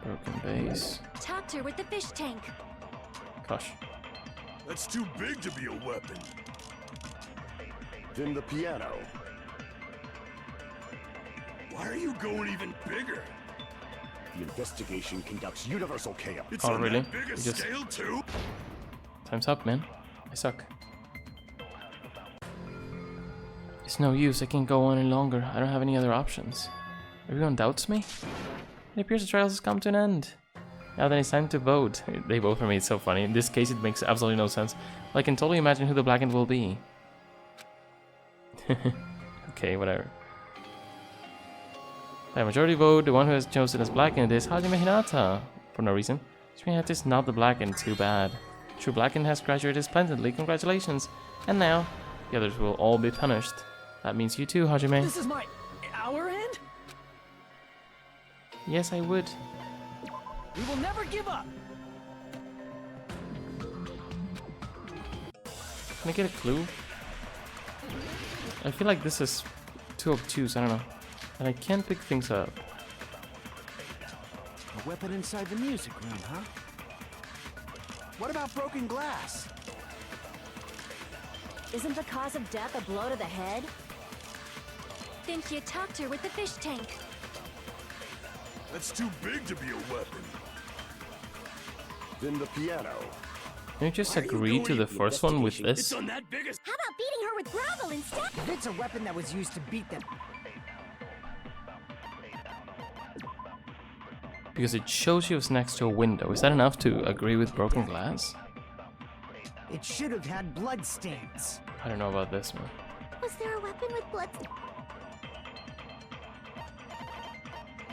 Broken base. Tapped her with the fish tank. Gosh. That's too big to be a weapon. Then the piano. Why are you going even bigger? The investigation conducts universal chaos. It's Oh, on really? that big a You just- scale too? Time's up, man. I suck. It's no use. I can't go on any longer. I don't have any other options. Everyone doubts me? It appears the trials has come to an end. Now then it's time to vote. They vote for me. It's so funny. In this case, it makes absolutely no sense. But I can totally imagine who the blackened will be. Okay, whatever. By majority vote, the one who has chosen as blackened is Hajime Hinata. For no reason. Hinata is not the blackened. Too bad. True blackened has graduated splendidly. Congratulations. And now, the others will all be punished. That means you too, Hajime. This is our end? Yes, I would. We will never give up. Can I get a clue? I feel like this is too obtuse, I don't know. And I can't pick things up. A weapon inside the music room, huh? What about broken glass? Isn't the cause of death a blow to the head? Think you tapped her with the fish tank. That's too big to be a weapon. Then the piano. Can you just agree to the first one with It's this? on that big a... How about beating her with gravel instead? If it's a weapon that was used to beat them, Because it shows she was next to a window. Is that enough to agree with broken glass? it should have had blood stains. I don't know about this, man. Was there a weapon with blood?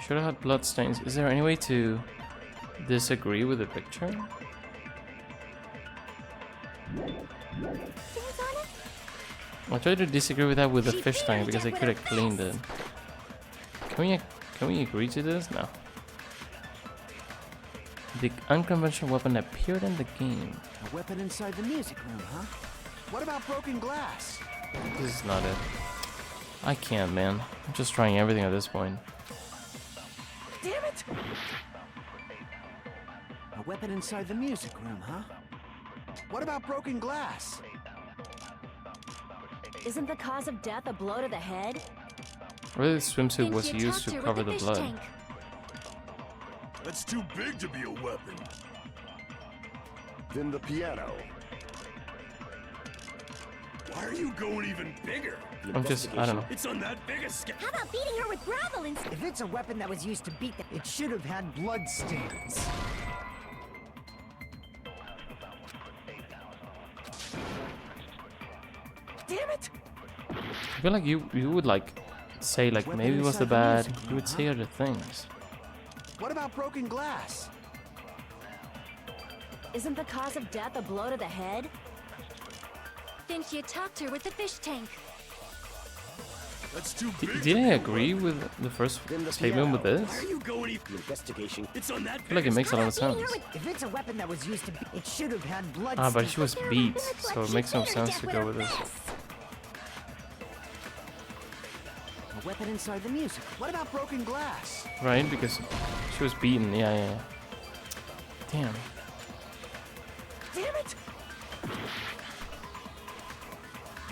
Should have had blood stains. Is there any way to disagree with the picture? Things on it? I'll try to disagree with that with the fish tank because they could have cleaned it. Can we agree to this? No. The unconventional weapon appeared in the game. A weapon inside the music room, huh? What about broken glass? This is not it. I can't, man. I'm just trying everything at this point. Damn it! A weapon inside the music room, huh? What about broken glass? Isn't the cause of death a blow to the head? Really, the swimsuit Think was you used talked to her cover with the fish blood. tank. That's too big to be a weapon. Then the piano. Why are you going even bigger? I'm just, I don't know. It's on that big a scale. How about beating her with gravel instead? If it's a weapon that was used to beat them, it should have had blood stains. Damn it! I feel like you would like say like maybe it was the bad. You would say other things. What about broken glass? Isn't the cause of death a blow to the head? Think you talked her with the fish tank. That's too big. Did I agree with the first statement with Why are this? you going even? The investigation. It's on that I feel like it makes a lot of sense. If it's a weapon that was used to beat, it should have had blood Ah, but stains. she was beat, so it makes no sense to go with this. A weapon inside the music. What about broken glass? Right? Because she was beaten. Yeah. Damn. Damn it!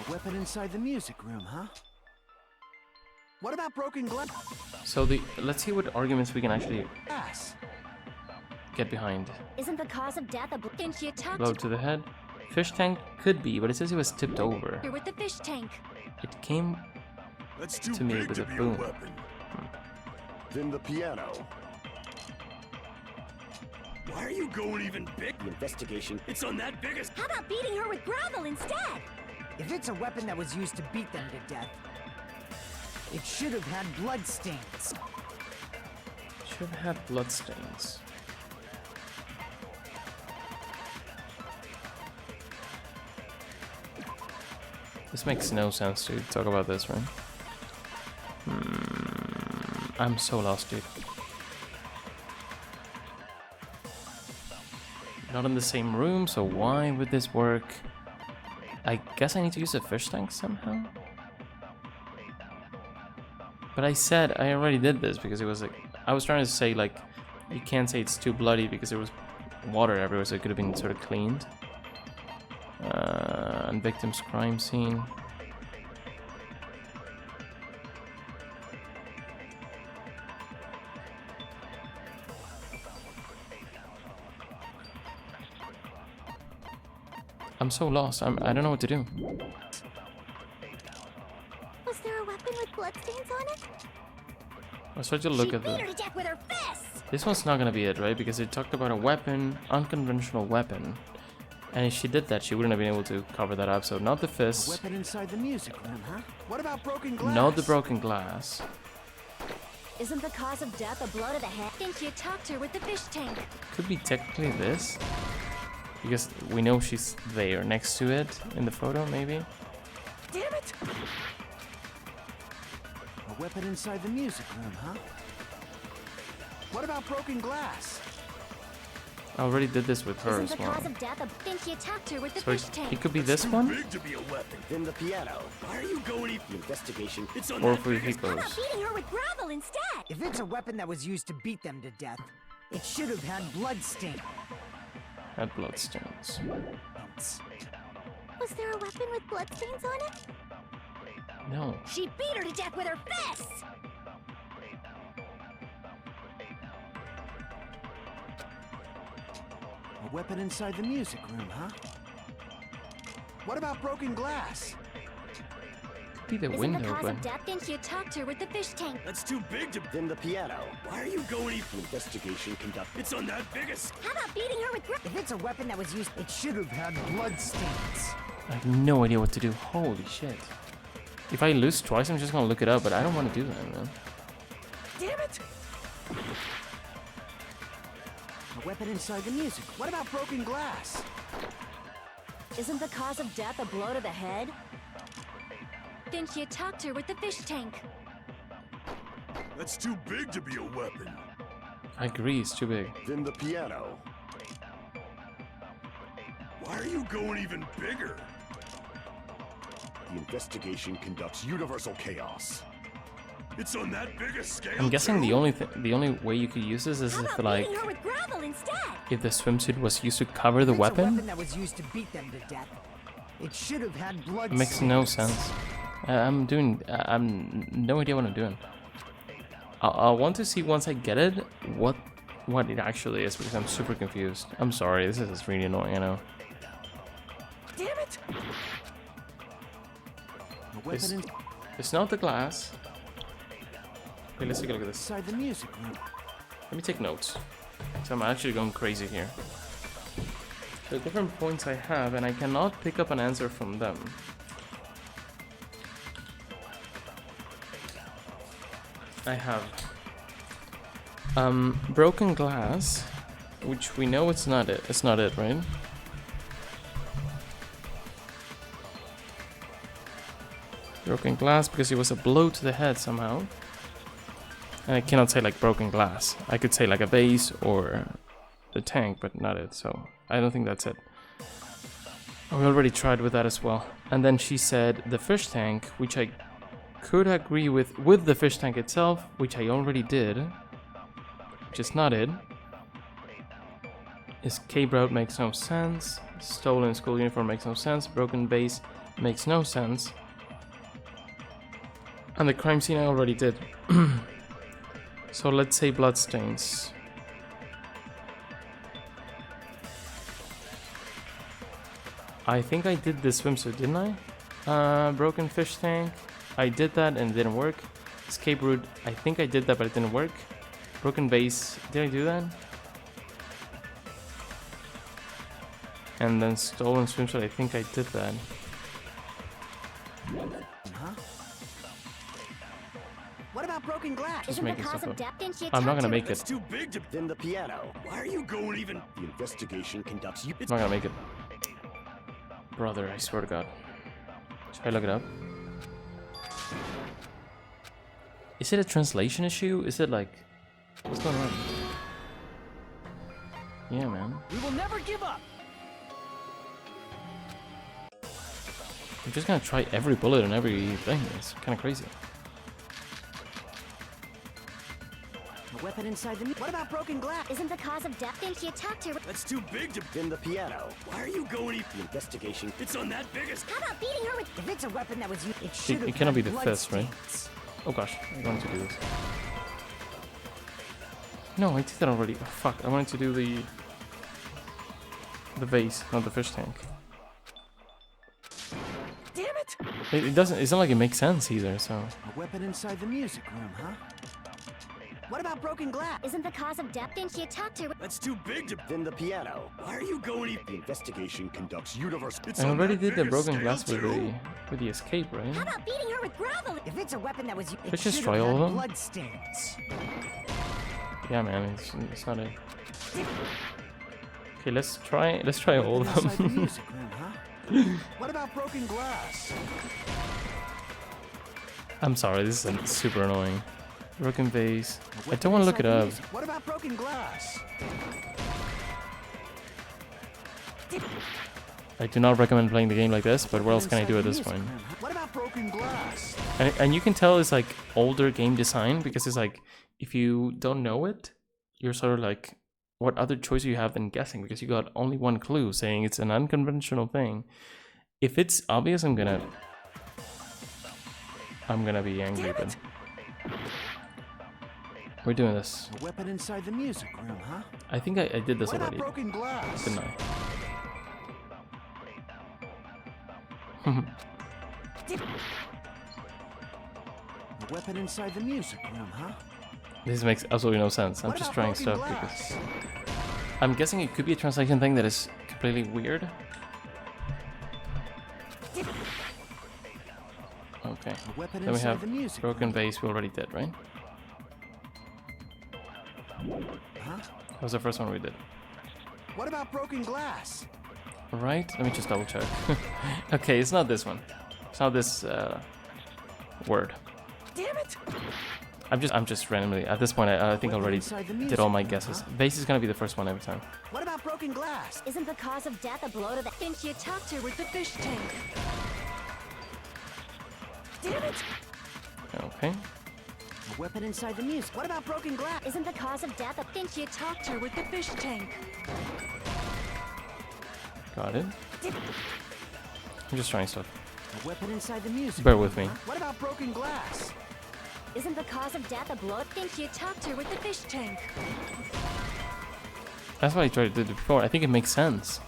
A weapon inside the music room, huh? What about broken glass? So let's see what arguments we can actually get behind. Isn't the cause of death a blow? Think you talked Blow to the head. Fish tank could be, but it says it was tipped over. her with the fish tank. It came That's too to me big with to a be a boom. weapon. Then the piano. Why are you going even big? The investigation. It's on that big a How about beating her with gravel instead? If it's a weapon that was used to beat them to death, it should have had blood stains. Should have had blood stains. This makes no sense to talk about this, right? I'm so lost, dude. Not in the same room, so why would this work? I guess I need to use a fish tank somehow? But I already did this because it was like, I was trying to say like, you can't say it's too bloody because there was water everywhere, so it could have been sort of cleaned. And victim's crime scene. I'm so lost. I don't know what to do. Was there a weapon with bloodstains on it? I started to look She at beat her the. to death with her fists! This one's not gonna be it, right? Because it talked about a weapon, unconventional weapon. And if she did that, she wouldn't have been able to cover that up. So not the A fist, weapon inside the music room, huh? What about broken glass? not the broken glass. Isn't the cause of death a blow to the head? Think you talked her with the fish tank. Could be technically this. Because we know she's there next to it in the photo, maybe. Damn it! A weapon inside the music room, huh? What about broken glass? I already did this with her Isn't as the well. cause of death a Think you talked her with the So fish tank. it could be this too one, big to be a weapon. Then the piano. Why are you going even? The investigation. It's on or that if we big a keep How about those. beating her with gravel instead? If it's a weapon that was used to beat them to death, it should have had blood stains. Had bloodstains. Was there a weapon with bloodstains on it? No. She beat her to death with her fists! A weapon inside the music room, huh? What about broken glass? Could be the Isn't window, the cause but of death? Think you talked her with the fish tank. That's too big to. Then the piano. Why are you going even? The investigation conducted. It's on that big a How about beating her with gravel? If it's a weapon that was used, it should have had blood stains. I have no idea what to do. Holy shit. If I lose twice, I'm just gonna look it up, but I don't want to do that, man. Damn it! A weapon inside the music. What about broken glass? Isn't the cause of death a blow to the head? Think you talked her with the fish tank. That's too big to be a weapon. I agree, it's too big. Then the piano. Why are you going even bigger? The investigation conducts universal chaos. It's on that big a scale. I'm guessing too? the only way you could use this is How if about like beating her with gravel instead? if the swimsuit was used to cover the It's a weapon weapon. that was used to beat them to death. It should have had blood. It makes no stains. sense. I'm no idea what I'm doing. I'll want to see once I get it what it actually is because I'm super confused. I'm sorry, this is really annoying, I know. Damn it! A weapon It's not the glass. Okay, let's take a look at this. inside the music room. Let me take notes. So I'm actually going crazy here. So different points I have, and I cannot pick up an answer from them. I have broken glass, which we know it's not it. It's not it, right? Broken glass because it was a blow to the head somehow. And I cannot say like broken glass. I could say like a vase or the tank, but not it. So I don't think that's it. We already tried with that as well. And then she said the fish tank, which I could agree with the fish tank itself, which I already did, which is not it. Escape route makes no sense. Stolen school uniform makes no sense. Broken vase makes no sense. And the crime scene I already did. So let's say bloodstains. I think I did the swimsuit, didn't I? Broken fish tank. I did that and it didn't work. Escape route. I think I did that, but it didn't work. Broken vase. Did I do that? And then stolen swimsuit. I think I did that. Huh? What about broken glass? Just Isn't the making cause stuff of up. death didn't she I'm not attack gonna her? make It's it. too big to. Then the piano. Why are you going even? The investigation conducts I'm not gonna make it. Brother, I swear to God. Should I look it up? Is it a translation issue? Is it like... What's going on? Yeah, man. We will never give up. I'm just gonna try every bullet and every thing. It's kind of crazy. A weapon inside the What about broken glass? Isn't the cause of death didn't she attack her? That's too big to. Then the piano. Why are you going even? The investigation. It's on that big a. How about beating her with... If it's a weapon that was used, it should have It cannot be had the blood fist, right? stains. Oh gosh, I wanted to do this. No, I did that already. Oh, fuck, I wanted to do the vase, not the fish tank. Damn it! It doesn't. It's not like it makes sense either. So A weapon inside the music room, huh? What about broken glass? Isn't the cause of death didn't she attack her? That's too big to. Then the piano. Why are you going even? The investigation conducts universal. It's I on already that did the big a broken scale glass too? with the escape, right? How about beating her with gravel? If it's a weapon that was used, it Let's just should try have all had of them. blood stains. Yeah, man, it's not it. Okay, let's try all Weapon of inside the them. music room, huh? What about broken glass? I'm sorry, this is super annoying. Broken vase. A I weapon don't want to look it inside the up. music- What about broken glass? I do not recommend playing the game like this, but what else can I do at Inside the this music point? room, huh? What about broken glass? And you can tell it's like older game design because it's like if you don't know it, you're sort of like, what other choice do you have than guessing? Because you got only one clue saying it's an unconventional thing. If it's obvious, I'm gonna be angry. But we're doing this. A weapon inside the music room, huh? I think I did this What about already, broken glass? didn't I? A weapon inside the music room, huh? This makes absolutely no sense. I'm What just about trying broken stuff glass? because I'm guessing it could be a translation thing that is completely weird. Okay. A weapon Then we inside have the music broken room. vase. We already did, right? Huh? That was the first one we did. What about broken glass? Right? Let me just double check. Okay, it's not this one. It's not this word. Damn it! I'm just randomly at this point. I think I already did all my guesses. Vase is gonna be the first one every time. What about broken glass? Isn't the cause of death a blow to the... Think you talked her with the fish tank. Damn it! Okay. A weapon inside the music. What about broken glass? Isn't the cause of death a... Think you talked her with the fish tank. Got it. I'm just trying stuff. A weapon inside the music. Bear with me. What about broken glass? Isn't the cause of death a blow... Think you talked her with the fish tank. That's why I tried to do it before. I think it makes sense.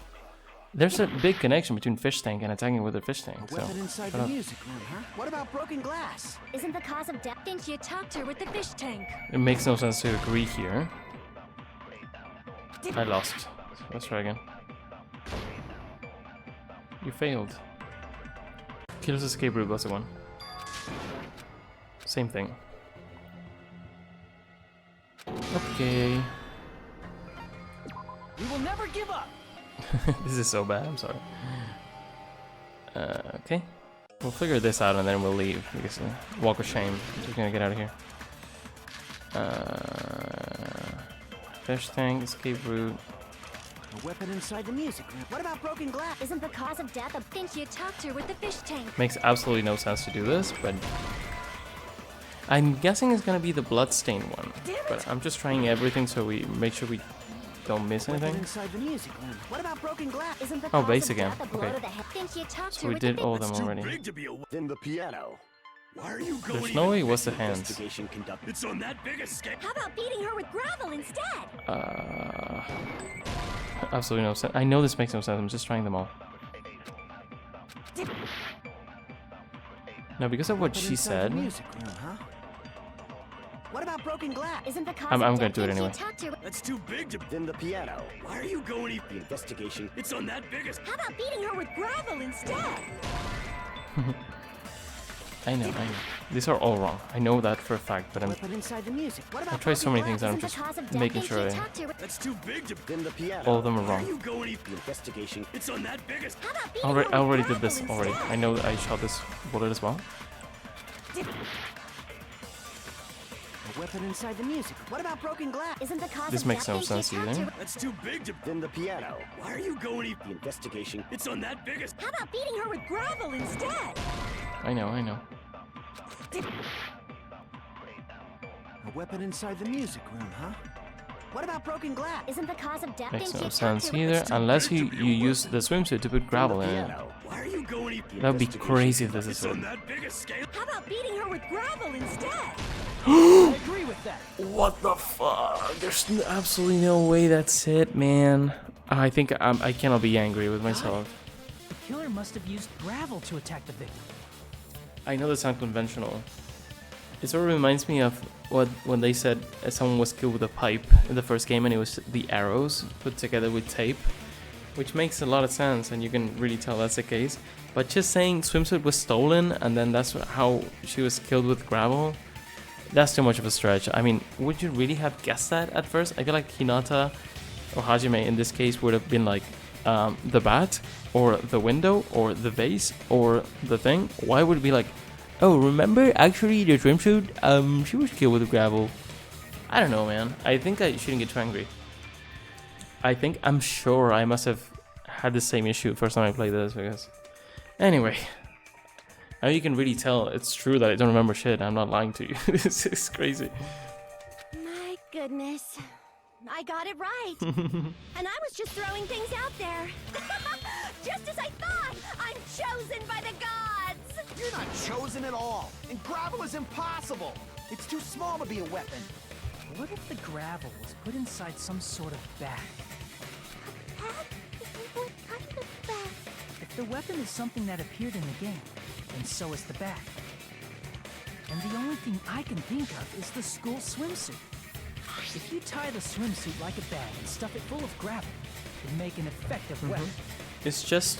There's a big connection between fish tank and attacking with a fish tank. A So weapon inside shut the up. music room, huh? What about broken glass? Isn't the cause of death... Think you talked her with the fish tank. It makes no sense to agree here. I lost. So let's try again. You failed. Killer's escape route was the one. Same thing. Okay. We will never give up. This is so bad, I'm sorry. Okay. We'll figure this out and then we'll leave because walk of shame. I'm just gonna get out of here. Fish tank, escape route. A weapon inside the music room. What about broken glass? Isn't the cause of death a... Think you talked her with the fish tank. Makes absolutely no sense to do this, but I'm guessing it's gonna be the bloodstain one. But I'm just trying everything so we make sure we don't miss Weapon anything. inside the music room. What about broken glass? Isn't the Oh, cause base of again. death a blow Okay. to the head... Think you talked So her we with did the all of them Too already. big to be a weapon. Then the piano. Why are you going There's no way it was the hands. Investigation conducted. It's on that big a scale. How about beating her with gravel instead? Absolutely no sense. I know this makes no sense. I'm just trying them all. No, because of what Weapon she inside said. the music room, huh? What about broken glass? Isn't the cause I'm of gonna death... do it Think you anyway. talked her... That's too big to. Then the piano. Why are you going? The investigation. It's on that big a. How about beating her with gravel instead? I know. These are all wrong. I know that for a fact, but Weapon inside the music. What I about tried so broken many things glass? that I'm Isn't just the cause of death... making Think sure you I, talked her with... That's too big to. Then the piano. all of them are Why are wrong. you going? The investigation. It's on that big a. How about beating her I already with did this gravel already. instead? I know that I shot this bullet as well. A weapon inside the music. What about broken glass? Isn't the cause This of makes death... no Think you sense talked either. her... That's too big to. Then the piano. Why are you going? The investigation. It's on that big a. How about beating her with gravel instead? I know. A weapon inside the music room, huh? What about broken glass? Isn't the cause of death... Makes Think no you talked sense her with... either, unless you use the swimsuit to put gravel in it. Piano. Why are you going? That would be crazy if this is It's it. on that big a scale. How about beating her with gravel instead? I agree with that. What the fuck? There's absolutely no way that's it, man. I think I cannot be angry with myself. The killer must have used gravel to attack the victim. I know that's unconventional. It sort of reminds me of when they said someone was killed with a pipe in the first game and it was the arrows put together with tape, which makes a lot of sense and you can really tell that's the case. But just saying swimsuit was stolen and then that's how she was killed with gravel, that's too much of a stretch. I mean, would you really have guessed that at first? I feel like Hinata or Hajime in this case would have been like the bat or the window or the vase or the thing. Why would it be like, oh, remember actually the swimsuit? She was killed with gravel. I don't know, man. I think I shouldn't get too angry. I'm sure I must have had the same issue first time I played this because... Anyway. Now you can really tell it's true that I don't remember shit. I'm not lying to you. This is crazy. My goodness. I got it right. And I was just throwing things out there. Just as I thought! I'm chosen by the gods! You're not chosen at all. And gravel is impossible. It's too small to be a weapon. What if the gravel was put inside some sort of bag? What kind of bag? If the weapon is something that appeared in the game, then so is the bag. And the only thing I can think of is the school swimsuit. If you tie the swimsuit like a bag and stuff it full of gravel, it'd make an effective weapon. It's just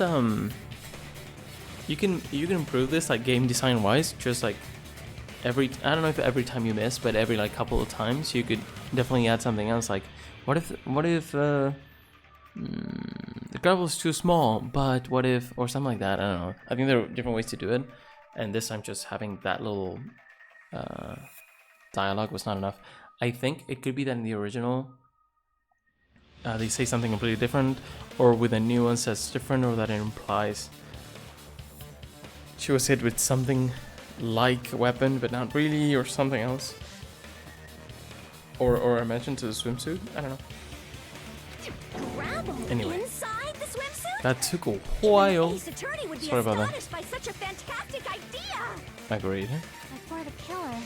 you can improve this like game design wise. Just like I don't know if every time you miss, but every like couple of times you could definitely add something else. Like what if the gravel is too small, but what if, or something like that. I don't know. I think there are different ways to do it, and this time just having that little dialogue was not enough. I think it could be that in the original they say something completely different, or with a nuance that's different, or that it implies she was hit with something like a weapon but not really, or something else, or a mention to the swimsuit. I don't know. Anyway, Inside the swimsuit? that took a while. Ace Attorney would be Sorry about that. astonished by such a fantastic idea. Agreed. But for the killer,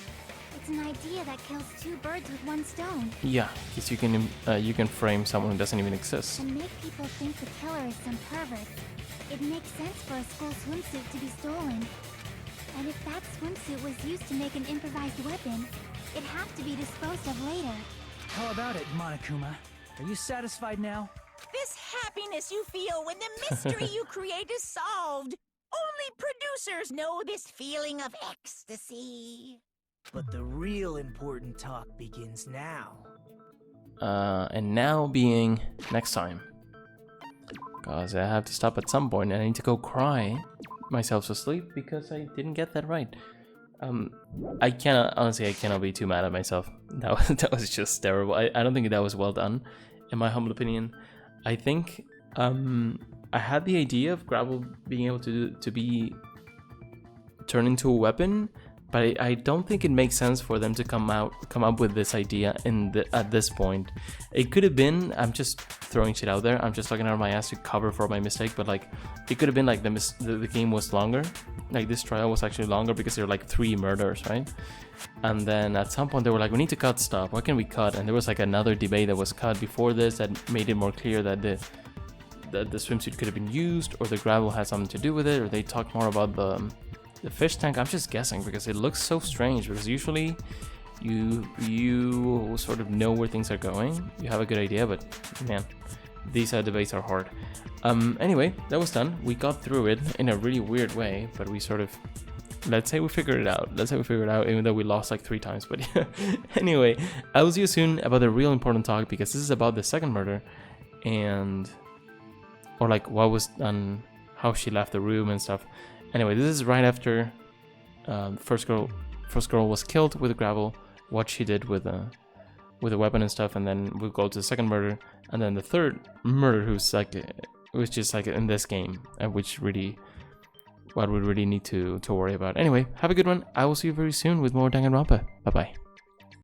it's an idea that kills two birds with one stone. Yeah, because you can frame someone who doesn't even exist. And make people think the killer is some pervert. It makes sense for a school swimsuit to be stolen. And if that swimsuit was used to make an improvised weapon, it'd have to be disposed of later. How about it, Monokuma? Are you satisfied now? This happiness you feel when the mystery you create is solved. Only producers know this feeling of ecstasy. But the real important talk begins now. And now being next time. Because I have to stop at some point and I need to go cry myself to sleep because I didn't get that right. I cannot be too mad at myself. That was just terrible. I don't think that was well done, in my humble opinion. I think I had the idea of Gravel being able to be turned into a weapon, but I don't think it makes sense for them to come up with this idea at this point. It could have been, I'm just throwing shit out there, I'm just talking out of my ass to cover for my mistake, but like it could have been like the game was longer, like this trial was actually longer because there were like 3 murders, right? And then at some point they were like, we need to cut stuff, what can we cut? And there was like another debate that was cut before this that made it more clear that the swimsuit could have been used, or the Gravel had something to do with it, or they talked more about the fish tank. I'm just guessing because it looks so strange, because usually you sort of know where things are going, you have a good idea, but man, these debates are hard. Anyway, that was done. We got through it in a really weird way, but we sort of, let's say we figured it out, even though we lost like 3 times. But anyway, I will see you soon about the real important talk, because this is about the second murder, or like what was done, how she left the room and stuff. Anyway, this is right after first girl was killed with a Gravel, what she did with a weapon and stuff, and then we'll go to the second murder, and then the third murder, who's like, was just like in this game, and which really, what we really need to worry about. Anyway, have a good one. I will see you very soon with more Danganronpa. Bye bye.